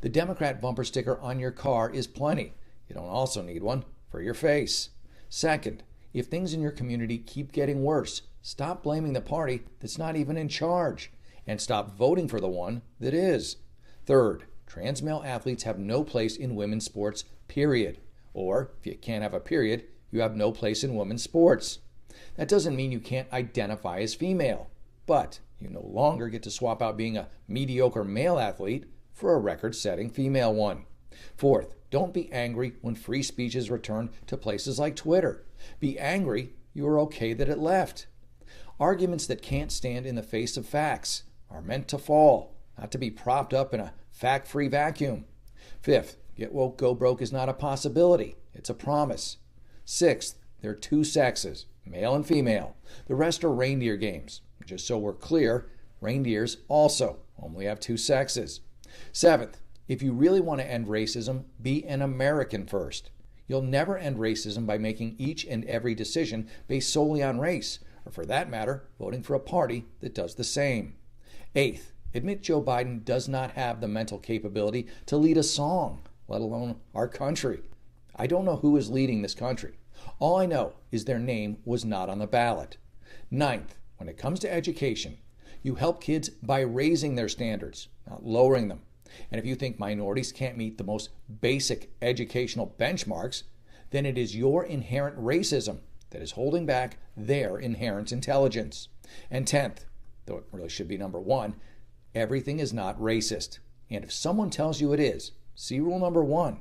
B: The Democrat bumper sticker on your car is plenty. You don't also need one for your face. Second, if things in your community keep getting worse, stop blaming the party that's not even in charge, and stop voting for the one that is. Third, trans male athletes have no place in women's sports, period. Or, if you can't have a period, you have no place in women's sports. That doesn't mean you can't identify as female, but you no longer get to swap out being a mediocre male athlete for a record-setting female one. Fourth, don't be angry when free speech is returned to places like Twitter. Be angry you are okay that it left. Arguments that can't stand in the face of facts are meant to fall, not to be propped up in a fact-free vacuum. Fifth, get woke, go broke is not a possibility. It's a promise. Sixth, there are two sexes, male and female. The rest are reindeer games. Just so we're clear, reindeers also only have two sexes. Seventh, if you really want to end racism, be an American first. You'll never end racism by making each and every decision based solely on race, or for that matter, voting for a party that does the same. Eighth, admit Joe Biden does not have the mental capability to lead a song, let alone our country. I don't know who is leading this country. All I know is their name was not on the ballot. Ninth, when it comes to education, you help kids by raising their standards, not lowering them. And if you think minorities can't meet the most basic educational benchmarks, then it is your inherent racism that is holding back their inherent intelligence. And 10th, though it really should be number 1, everything is not racist. And if someone tells you it is, see rule number 1.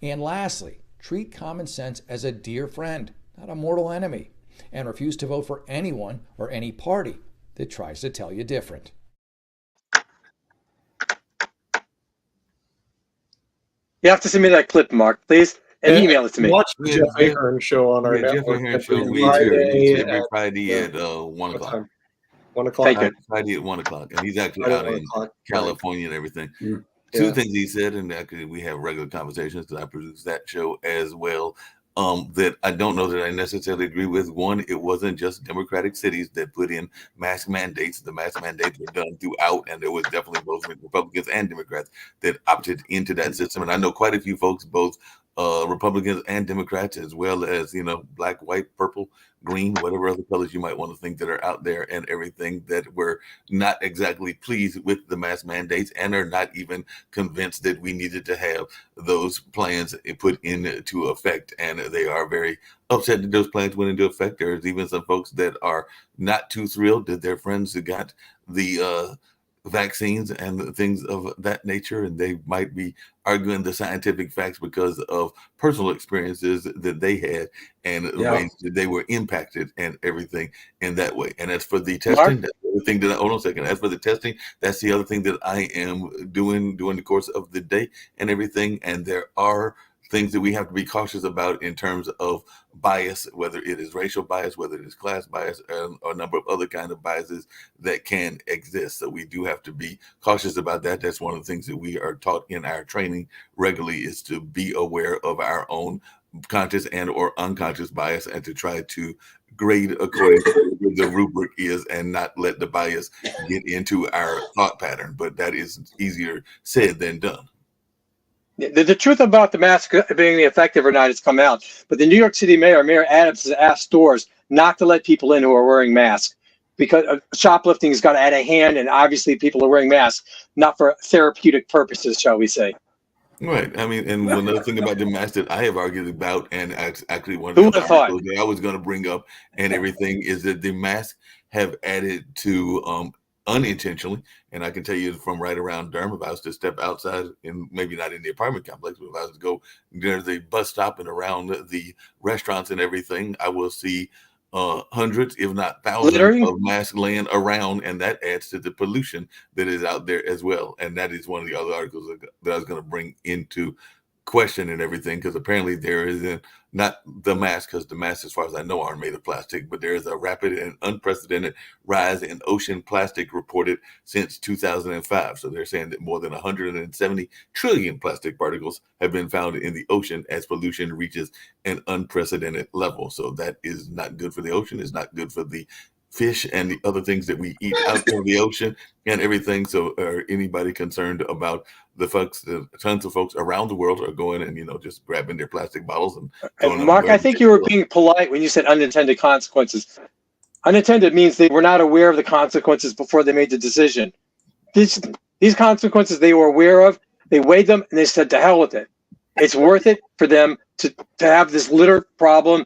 B: And lastly, treat common sense as a dear friend, not a mortal enemy, and refuse to vote for anyone or any party that tries to tell you different.
D: You have to send me that clip, Mark, please, and email it to me.
A: Watch the
E: Yeah,
A: Jeff
E: yeah.
A: Ahern show on our
E: Yeah, Jeff
A: network
E: Ahern show
A: every
E: every
A: Friday
E: Friday
A: at
E: at 1
A: what
E: o'clock.
A: time? 1 o'clock.
D: Thank you.
E: Friday at 1 o'clock, and he's actually
A: Friday
E: out
A: at 1
E: in
A: o'clock.
E: California and everything.
A: Right.
E: Two
A: Yeah.
E: things he said, and actually we have regular conversations because I produce that show as well. That I don't know that I necessarily agree with. One, it wasn't just Democratic cities that put in mask mandates. The mask mandates were done throughout, and there was definitely both Republicans and Democrats that opted into that system. And I know quite a few folks, both Republicans and Democrats, as well as, black, white, purple, green, whatever other colors you might want to think that are out there and everything, that were not exactly pleased with the mask mandates and are not even convinced that we needed to have those plans put into effect. And they are very upset that those plans went into effect. There's even some folks that are not too thrilled that their friends who got the vaccines and things of that nature, and they might be arguing the scientific facts because of personal experiences that they had and the ways that they were impacted and everything in that way. And as for the testing, that's the other thing that hold on a second. As for the testing, that's the other thing that I am doing during the course of the day and everything. And there are things that we have to be cautious about in terms of bias, whether it is racial bias, whether it is class bias, or a number of other kind of biases that can exist. So we do have to be cautious about that. That's one of the things that we are taught in our training regularly, is to be aware of our own conscious and or unconscious bias and to try to grade according to what the rubric is and not let the bias get into our thought pattern. But that is easier said than done.
D: The truth about the mask being effective or not has come out, but the New York City Mayor Adams, has asked stores not to let people in who are wearing masks because shoplifting has got out of hand, and obviously people are wearing masks not for therapeutic purposes, shall we say.
E: Right. I mean, and another thing about the mask that I have argued about, and actually one of the articles that I was going to bring up and everything, is that the masks have added to unintentionally, and I can tell you from right around Durham, if I was to step outside, and maybe not in the apartment complex, but if I was to go near the bus stop and around the restaurants and everything, I will see hundreds, if not thousands, of masks laying around, and that adds to the pollution that is out there as well. And that is one of the other articles that I was going to bring into question and everything, because apparently there isn't, not the mask, because the masks, as far as I know, aren't made of plastic, but there is a rapid and unprecedented rise in ocean plastic reported since 2005. So they're saying that more than 170 trillion plastic particles have been found in the ocean as pollution reaches an unprecedented level. So that is not good for the ocean. It's not good for the fish and the other things that we eat out of the ocean and everything. So anybody concerned about the folks, tons of folks around the world are going and, just grabbing their plastic bottles and
D: Mark, I think you were being polite when you said unintended consequences. Unintended means they were not aware of the consequences before they made the decision. These consequences they were aware of, they weighed them, and they said, to hell with it. It's worth it for them to have this litter problem.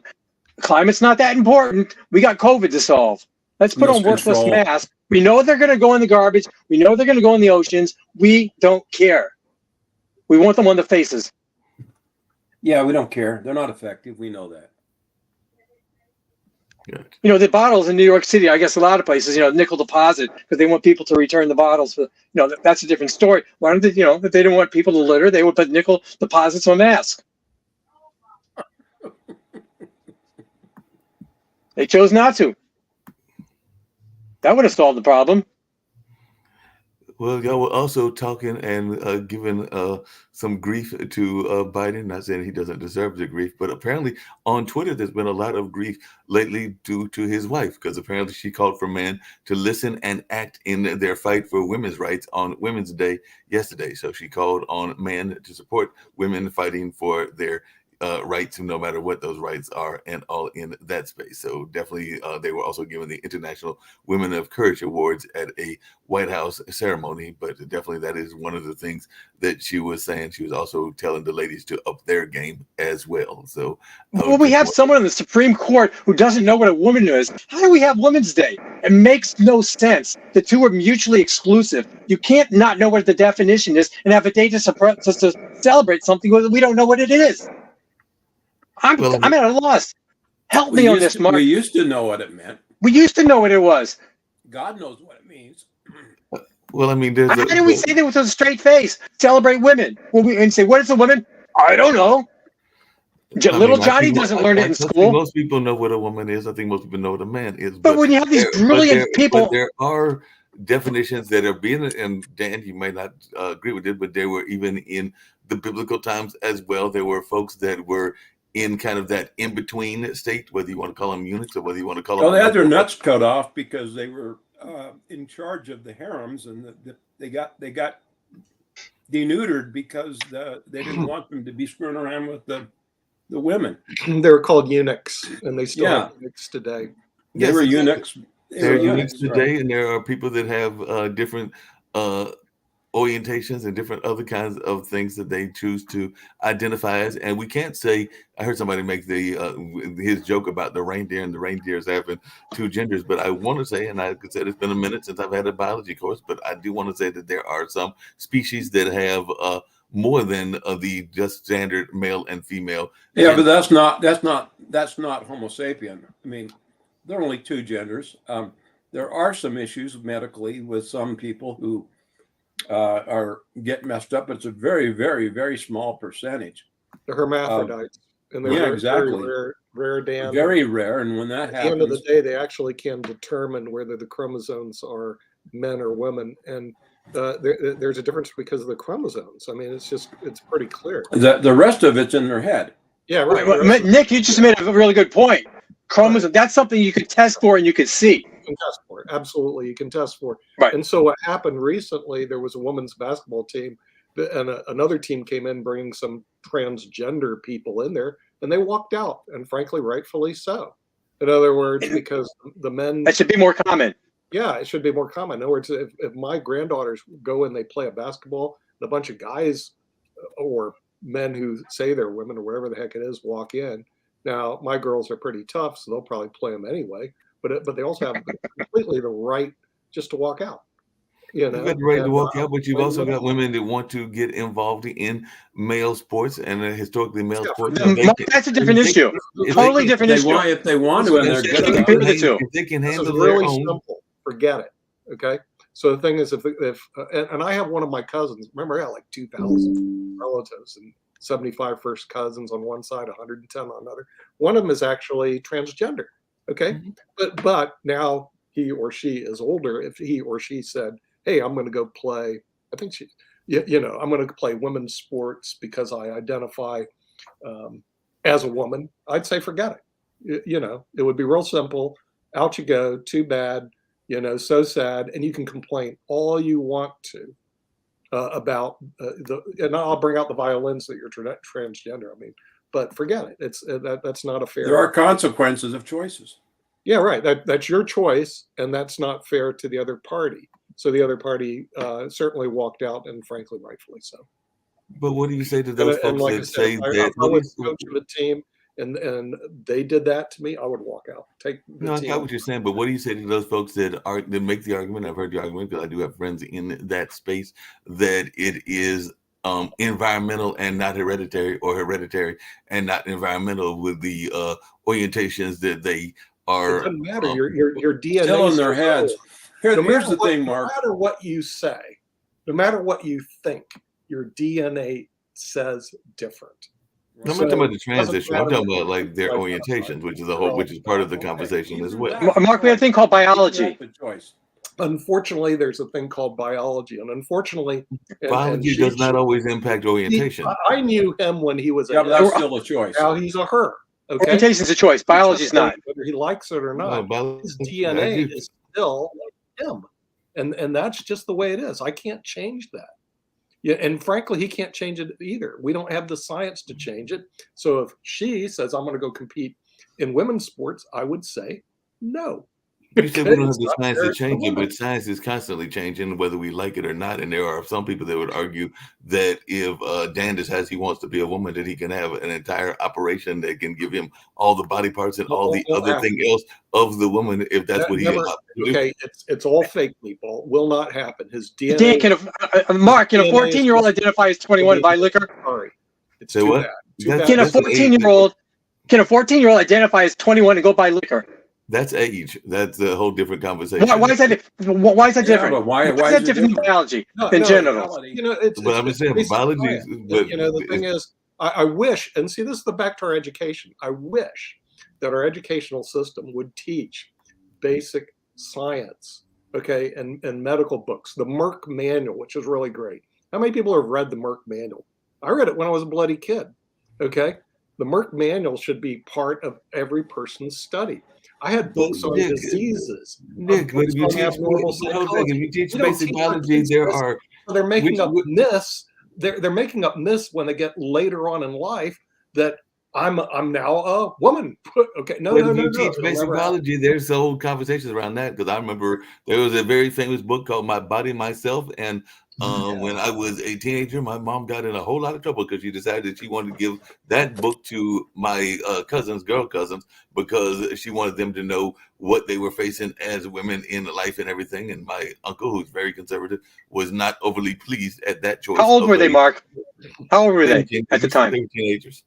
D: Climate's not that important. We got COVID to solve. Let's put on worthless masks. We know they're going to go in the garbage. We know they're going to go in the oceans. We don't care. We want them on the faces.
F: Yeah, we don't care. They're not effective. We know that.
E: Yeah.
D: The bottles in New York City, I guess a lot of places, nickel deposit, because they want people to return the bottles. For, that's a different story. Why don't they, if they didn't want people to litter, they would put nickel deposits on masks. They chose not to. That would have solved the problem.
E: Well, y'all were also talking and giving some grief to Biden. Not saying he doesn't deserve the grief, but apparently on Twitter, there's been a lot of grief lately due to his wife, because apparently she called for men to listen and act in their fight for women's rights on Women's Day yesterday. So she called on men to support women fighting for their rights, no matter what those rights are, and all in that space. So definitely, they were also given the International Women of Courage Awards at a White House ceremony. But definitely, that is one of the things that she was saying. She was also telling the ladies to up their game as well. So,
D: Well, we have someone in the Supreme Court who doesn't know what a woman is. How do we have Women's Day? It makes no sense. The two are mutually exclusive. You can't not know what the definition is and have a day to celebrate something when we don't know what it is. I'm at a loss. Help me on this, Mark.
F: We used to know what it meant.
D: We used to know what it was.
F: God knows what it means.
E: Well, I mean,
D: How do we say that with a straight face? Celebrate women. And say, what is a woman? I don't know. Little Johnny doesn't learn it in school.
E: Most people know what a woman is. I think most people know what a man is.
D: But when you have these brilliant people,
E: there are definitions that are being, and Dan, you may not agree with it, but there were even in the biblical times as well. There were folks that were in kind of that in-between state, whether you want to call them eunuchs or whether you want to call them.
H: Well, they had their nuts cut off because they were in charge of the harems, and they got denuded because they didn't want them to be screwing around with the women.
A: They were called eunuchs, and they still are eunuchs today.
H: They were eunuchs.
E: They're eunuchs today, and there are people that have different orientations and different other kinds of things that they choose to identify as. And we can't say, I heard somebody make his joke about the reindeer and the reindeers having two genders, but I want to say, and I said it's been a minute since I've had a biology course, but I do want to say that there are some species that have more than the just standard male and female.
H: Yeah, but that's not Homo sapien. I mean, there are only two genders. There are some issues medically with some people who get messed up, but it's a very, very, very small percentage.
A: The hermaphrodites. And they're very rare, Dan.
H: Very rare. And when that happens,
A: at the end of the day, they actually can determine whether the chromosomes are men or women. And there's a difference because of the chromosomes. I mean, it's pretty clear.
H: The rest of it's in their head.
A: Yeah, right.
D: Nick, you just made a really good point. Chromosome, that's something you could test for and you could see.
A: You can test for it. Absolutely, you can test for it.
D: Right.
A: And so what happened recently, there was a women's basketball team, and another team came in bringing some transgender people in there, and they walked out, and frankly, rightfully so. In other words, because the men...
D: That should be more common.
A: Yeah, it should be more common. In other words, if my granddaughters go and they play a basketball, and a bunch of guys or men who say they're women or whatever the heck it is walk in. Now, my girls are pretty tough, so they'll probably play them anyway. But they also have completely the right just to walk out. You know,
E: you've got the right to walk out, but you've also got women that want to get involved in male sports and historically male sports.
D: That's a different issue. Totally different issue.
F: If they want to, and they're good at
D: it.
E: If they can handle
A: this is
E: their
A: really
E: own.
A: simple. Forget it. Okay. So the thing is, if and I have one of my cousins. Remember, I had like 2,000 relatives and 75 first cousins on one side, 110 on another. One of them is actually transgender. Okay. But now he or she is older. If he or she said, hey, I'm going to go play, I think I'm going to play women's sports because I identify as a woman, I'd say, forget it. It would be real simple. Out you go. Too bad. So sad. And you can complain all you want to about and I'll bring out the violins that you're transgender. I mean, but forget it. It's that's not a fair.
H: There are consequences of choices.
A: Yeah, right. That's your choice, and that's not fair to the other party. So the other party certainly walked out, and frankly, rightfully so.
E: But what do you say to those folks
A: like
E: that say that?
A: I was coach of a team, and they did that to me, I would walk out. Take the
E: No, I
A: team.
E: got what you're saying, but what do you say to those folks that make the argument? I've heard the argument because I do have friends in that space that it is environmental and not hereditary, or hereditary and not environmental, with the orientations that they are.
A: It doesn't matter. Your DNA
H: Still in their heads. Here's the thing, Mark.
A: No matter what you say, no matter what you think, your DNA says different.
E: I'm not talking about the trans issue. I'm talking about like their orientations, which is part of the conversation as well.
D: Mark, we have a thing called biology.
A: Unfortunately, there's a thing called biology, and unfortunately,
E: biology does not always impact orientation.
A: I knew him when he was
H: but that's still a choice.
A: Now he's a her. Okay,
D: orientation is a choice. Biology is not.
A: Whether he likes it or not,
E: No,
A: his DNA is still him, and that's just the way it is. I can't change that. Yeah, and frankly, he can't change it either. We don't have the science to change it. So if she says, I'm going to go compete in women's sports, I would say no.
E: You said we don't have
A: It's
E: the
A: not
E: science
A: fair
E: to
A: to
E: change it,
A: women.
E: but science is constantly changing, whether we like it or not. And there are some people that would argue that if Dan decides he wants to be a woman, that he can have an entire operation that can give him all the body parts and all the
A: Won't
E: other
A: happen.
E: thing else of the woman, if that's what he
A: Never.
E: opts to do.
A: Okay, it's all fake, people. Will not happen. His
D: Dan,
A: DNA.
D: Mark, can a
A: DNA is
D: 14-year-old identify as 21 and buy liquor?
A: Sorry, it's
E: Say
A: too
E: what?
A: bad. Too
E: That's-
A: bad.
D: Can a
E: that's an age
D: 14-year-old identify as 21 and go buy liquor?
E: That's age. That's a whole different conversation.
D: Why is that
H: Yeah,
D: different?
H: but why
D: Why is
H: is
D: that
H: it
D: different in
H: different?
D: biology
A: No,
D: than
A: no,
D: genitals?
A: You know, it's.
E: But I'm just saying,
A: basic
E: biology
A: science.
E: is- but
A: You know, the thing
E: it's-
A: is, I wish, and see, this is back to our education. I wish that our educational system would teach basic science, okay, and medical books. The Merck Manual, which is really great. How many people have read the Merck Manual? I read it when I was a bloody kid. Okay, the Merck Manual should be part of every person's study. I had books on
E: Nick,
A: diseases.
E: Nick, but if you
A: on
E: teach,
A: abnormal
E: the whole thing,
A: psychology.
E: if you teach
A: We don't
E: basic
A: teach our
E: biology,
A: kids
E: there
A: this.
E: are
A: So they're making
E: Which-
A: up myths. They're making up myths when they get later on in life that I'm now a woman. Okay, no,
E: But
A: no,
E: if
A: no,
E: you
A: no.
E: teach
A: It'll
E: basic
A: never happen.
E: biology, there's whole conversations around that. Because I remember there was a very famous book called My Body, Myself. And when I was a teenager, my mom got in a whole lot of trouble because she decided that she wanted to give that book to my girl cousins, because she wanted them to know what they were facing as women in life and everything. And my uncle, who's very conservative, was not overly pleased at that choice.
D: How old were they, Mark? How old were they
E: They
D: at the time?
E: were teenagers.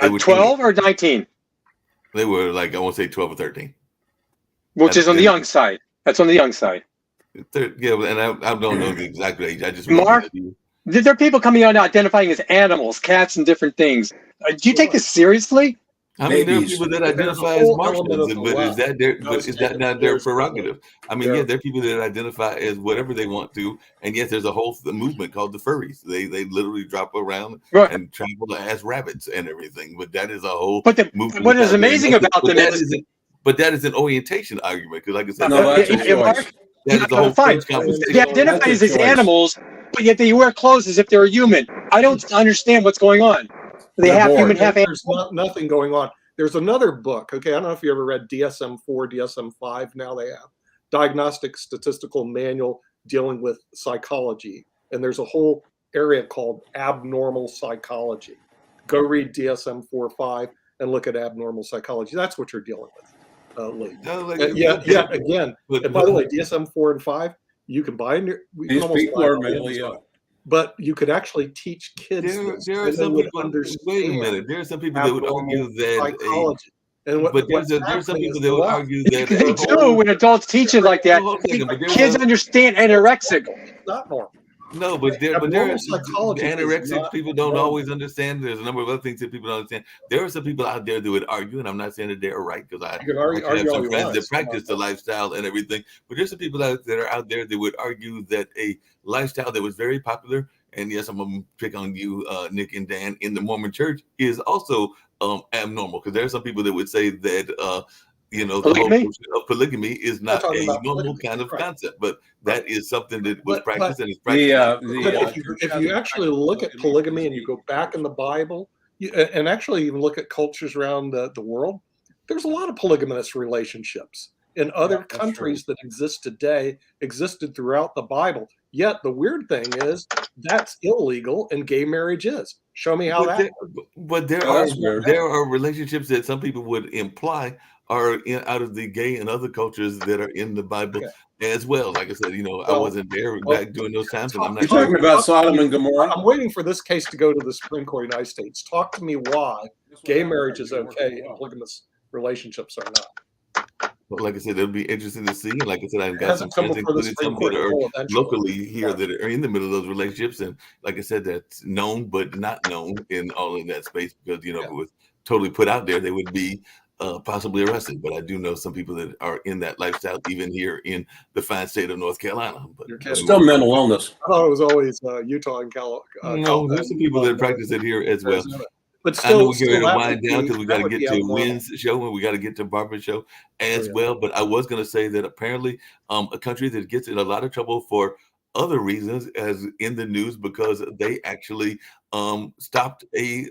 E: They were
D: 12 or 19?
E: They were like, I want to say 12 or 13.
D: Which is on the young side. That's on the young side.
E: Yeah, and I don't know the exact age. I just
D: Mark?
E: remember
D: There are people coming out now identifying as animals, cats, and different things. Do you take this seriously?
E: I mean, there are
H: Babies.
E: people that
A: There's a
E: identify as
A: whole element
E: Martians,
A: of the
E: but is
A: left
E: that their,
A: that
E: but
A: does
E: is
A: take
E: that
A: it
E: not their
A: seriously.
E: prerogative? I mean,
A: Yeah.
E: yeah, there are people that identify as whatever they want to, and yet there's a whole movement called the furries. They literally drop around
D: Right.
E: and travel as rabbits and everything. But that is a whole
D: But
E: movement.
D: what is
E: out there.
D: amazing
E: But
D: about them
E: that
D: is
E: isn't- but that is an orientation argument, because, like I said,
H: No,
E: that
H: that's
E: is
H: a
D: yeah, Mark,
H: choice.
E: that is a whole
D: fine.
E: French conversation.
D: They identify
H: That's a
D: as
H: choice.
D: animals, but yet they wear clothes as if they're human. I don't understand what's going on. They
H: They're
D: half
H: bored.
D: human, half animal.
A: There's nothing going on. There's another book. Okay, I don't know if you ever read DSM-4, DSM-5. Now they have Diagnostic Statistical Manual dealing with psychology, and there's a whole area called abnormal psychology. Go read DSM-4, 5, and look at abnormal psychology. That's what you're dealing with, Lee.
E: No, like,
A: Yeah. Again,
E: but-
A: and by the way, DSM-4 and 5, you can buy in your. We can
H: These
A: almost
H: people
A: buy
H: are
A: it on
H: mentally
A: Amazon.
H: ill.
A: But you could actually teach kids
E: There,
A: this,
E: there are
A: and they
E: some
A: would
E: people. Wait a
A: understand
E: minute. There are some people that would
A: abnormal
E: argue that
A: psychology. And
E: but there's some
A: happening
E: people
A: is
E: that
A: the
E: would
A: left.
E: argue that
D: They do when adults teach it like that.
E: Hold on a second, but there's
D: Kids
E: a-
D: understand anorexic.
A: It's not normal.
E: No, but there
A: Abnormal
E: are
A: psychology is
E: anorexic
A: not
E: people don't
A: normal.
E: always understand. There's a number of other things that people don't understand. There are some people out there that would argue, and I'm not saying that they're right, because I
A: You can argue
E: actually have
A: all
E: some
A: you
E: friends
A: want.
E: that practice the lifestyle and everything. But there's some people that are out there that would argue that a lifestyle that was very popular, and yes, I'm gonna pick on you, Nick and Dan, in the Mormon Church, is also abnormal. Because there are some people that would say that the whole
D: Polygamy?
E: notion of polygamy is not
A: talking
E: a
A: about
E: normal
A: polygamy,
E: kind of
A: right.
E: concept, but that is something that was
A: But-
E: practiced and is
H: The,
E: practiced.
A: But if you actually look at polygamy and you go back in the Bible, and actually even look at cultures around the world, there's a lot of polygamous relationships in other
H: that's
A: countries that exist today, existed throughout the Bible. Yet the weird thing is that's illegal and gay marriage is. Show me how that.
E: But there
H: Oh,
E: are
H: that's weird.
E: there are relationships that some people would imply are out of the gay and other cultures that are in the Bible as well. Like I said, I
A: Well,
E: wasn't there back during those times, and I'm
H: You're
E: not
H: talking about Sodom and Gomorrah?
A: I'm waiting for this case to go to the Supreme Court of the United States. Talk to me why gay marriage is okay and polygamous relationships are not.
E: But like I said, it'll be interesting to see. And like I said, I've
A: It
E: got some
A: hasn't come
E: friends,
A: before the
E: including
A: Supreme
E: some
A: Court
E: that are
A: until eventually.
E: locally here that are in the middle of those relationships. And like I said, that's known but not known in all of that space, because if it was totally put out there, they would be possibly arrested. But I do know some people that are in that lifestyle, even here in the fine state of North Carolina. But
A: You're kidding.
H: Still mental illness.
A: I thought it was always Utah and California.
E: no, there's some people that practice it here as well.
A: But
E: I know
A: still,
E: we're going to
A: that
E: wind
A: would
E: down
A: be-
E: because we
A: that
E: got to
A: would
E: get
A: be
E: to
A: abnormal.
E: Wynn's show, and we got to get to Barbara's show as well. But I was going to say that apparently a country that gets in a lot of trouble for other reasons as in the news because they actually stopped a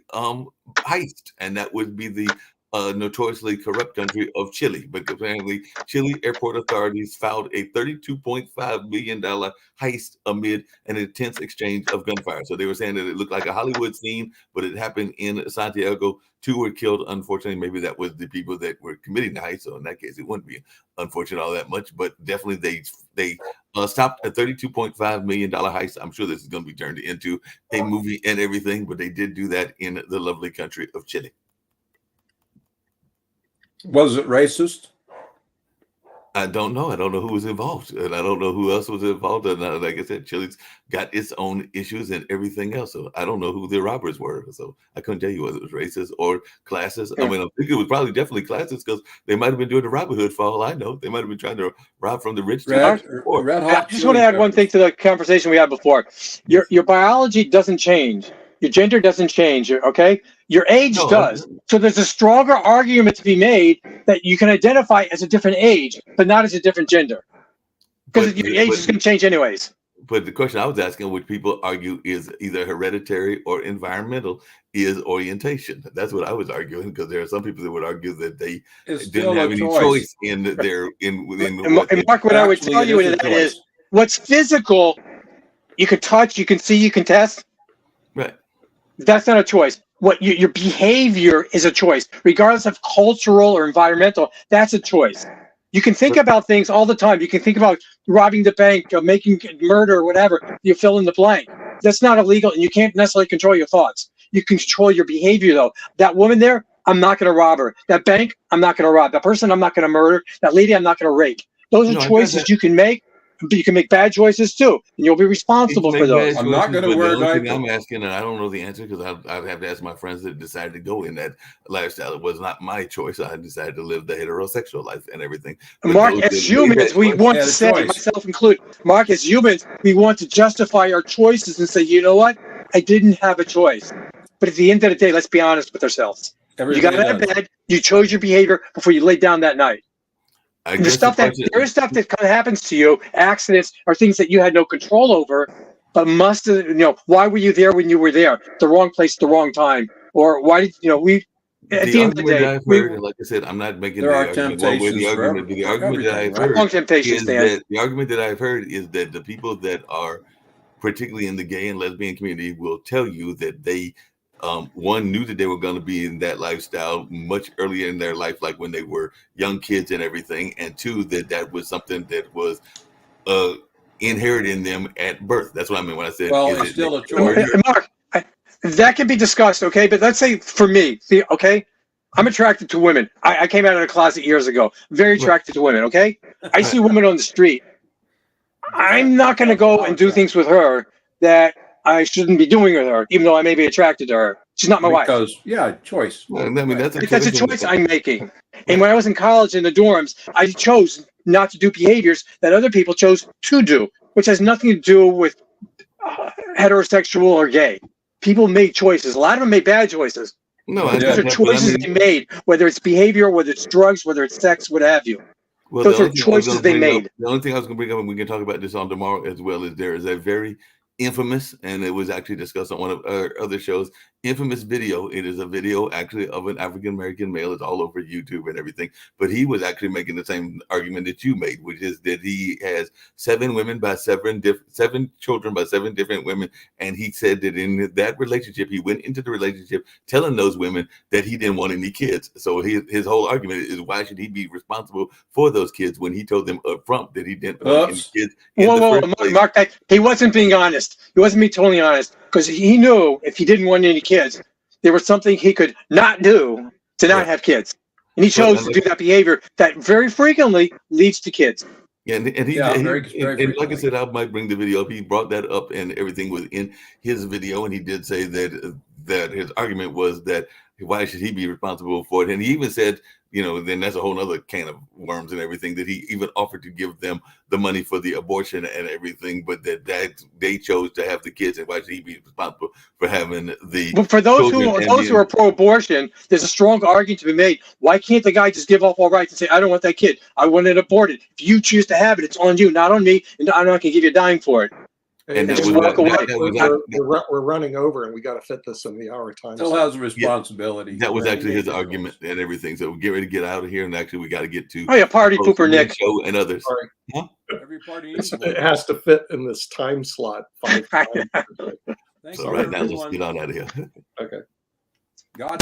E: heist, and that would be the notoriously corrupt country of Chile. But apparently, Chile airport authorities filed a $32.5 million heist amid an intense exchange of gunfire. So they were saying that it looked like a Hollywood scene, but it happened in Santiago. 2 were killed. Unfortunately, maybe that was the people that were committing the heist. So in that case, it wouldn't be unfortunate all that much. But definitely, they stopped a $32.5 million heist. I'm sure this is going to be turned into a movie and everything, but they did do that in the lovely country of Chile.
H: Was it racist?
E: I don't know. I don't know who was involved, and I don't know who else was involved. And like I said, Chile's got its own issues and everything else. So I don't know who the robbers were. So I couldn't tell you whether it was racist or classes. I mean, I think it was probably definitely classes because they might have been doing the Robin Hood for all I know. They might have been trying to rob from the rich.
H: Red
D: I
H: Hot
D: just want to add one thing to the conversation we had before. Your biology doesn't change. Your gender doesn't change, okay? Your age does. So there's a stronger argument to be made that you can identify as a different age, but not as a different gender. Because your age is going to change anyways.
E: But the question I was asking, which people argue is either hereditary or environmental, is orientation. That's what I was arguing, because there are some people that would argue that they didn't have any choice in their
D: And Mark, what I would tell you in that is, what's physical, you can touch, you can see, you can test.
E: Right.
D: That's not a choice. What your behavior is a choice, regardless of cultural or environmental. That's a choice. You can think about things all the time. You can think about robbing the bank, making murder, or whatever. You fill in the blank. That's not illegal, and you can't necessarily control your thoughts. You can control your behavior, though. That woman there, I'm not going to rob her. That bank, I'm not going to rob. That person, I'm not going to murder. That lady, I'm not going to rape. Those are choices you can make. But you can make bad choices too, and you'll be responsible for those.
H: I'm not going to wear a diaper.
E: I'm asking, and I don't know the answer because I'd have to ask my friends that decided to go in that lifestyle. It was not my choice. I decided to live the heterosexual life and everything. But
D: Mark, as humans, we want to say, myself included, Mark, as humans, we want to justify our choices and say, you know what? I didn't have a choice. But at the end of the day, let's be honest with ourselves. You got out of bed, you chose your behavior before you laid down that night. There is stuff that kind of happens to you, accidents or things that you had no control over, but must have, why were you there when you were there? The wrong place, the wrong time. Or why did, at the end of the day,
E: like I said, I'm not making
H: there are temptations.
E: The argument that I've heard the argument that I've heard is that the people that are particularly in the gay and lesbian community will tell you that they one, knew that they were going to be in that lifestyle much earlier in their life, like when they were young kids and everything. And two, that was something that was inherited in them at birth. That's what I mean when I said,
H: well, it's still a choice.
D: Mark, that can be discussed, okay? But let's say for me, okay, I'm attracted to women. I came out of the closet years ago. Very attracted to women, okay? I see a woman on the street. I'm not going to go and do things with her that I shouldn't be doing with her, even though I may be attracted to her. She's not my wife.
H: Choice.
E: Well, I mean, that's
D: a choice I'm making. And when I was in college in the dorms, I chose not to do behaviors that other people chose to do, which has nothing to do with heterosexual or gay. People made choices. A lot of them made bad choices.
E: No,
D: those are choices they made, whether it's behavior, whether it's drugs, whether it's sex, what have you.
E: Well,
D: those are choices they made.
E: The only thing I was going to bring up, and we can talk about this on tomorrow as well, is there is a very infamous, and it was actually discussed on one of our other shows, infamous video. It is a video actually of an African-American male. It's all over YouTube and everything, but he was actually making the same argument that you made, which is that he has 7 children by 7 different women, and he said that in that relationship, he went into the relationship telling those women that he didn't want any kids. So his whole argument is, why should he be responsible for those kids when he told them up front that he didn't want any kids?
D: Whoa, Mark, he wasn't being honest. He wasn't being totally honest, because he knew if he didn't want any kids, there was something he could not do to not have kids. And he chose to do that behavior that very frequently leads to kids.
E: Yeah, and like I said, I might bring the video up. He brought that up, and everything was in his video, and he did say that his argument was that why should he be responsible for it? And he even said, then that's a whole other can of worms and everything, that he even offered to give them the money for the abortion and everything, but that they chose to have the kids, and why should he be responsible for having the?
D: But for those who are pro-abortion, there's a strong argument to be made. Why can't the guy just give up all rights and say, I don't want that kid, I want it aborted? If you choose to have it, it's on you, not on me, and I'm not going to give you a dime for it.
E: And that
D: just
E: was
D: walk away.
A: We're running over, and we got to fit this in the hour time.
H: Still has a responsibility.
E: that was
H: Right.
E: actually his argument and everything. So get ready to get out of here, and actually we got to get to
D: Oh yeah, party pooper Nick.
E: show and others.
A: Sorry.
H: Every party needs
A: It
H: one.
A: has to fit in this time slot. 5 times.
H: Thank
E: So
H: you,
E: right now, let's
H: everyone.
E: get on out of here.
A: Okay.
H: God.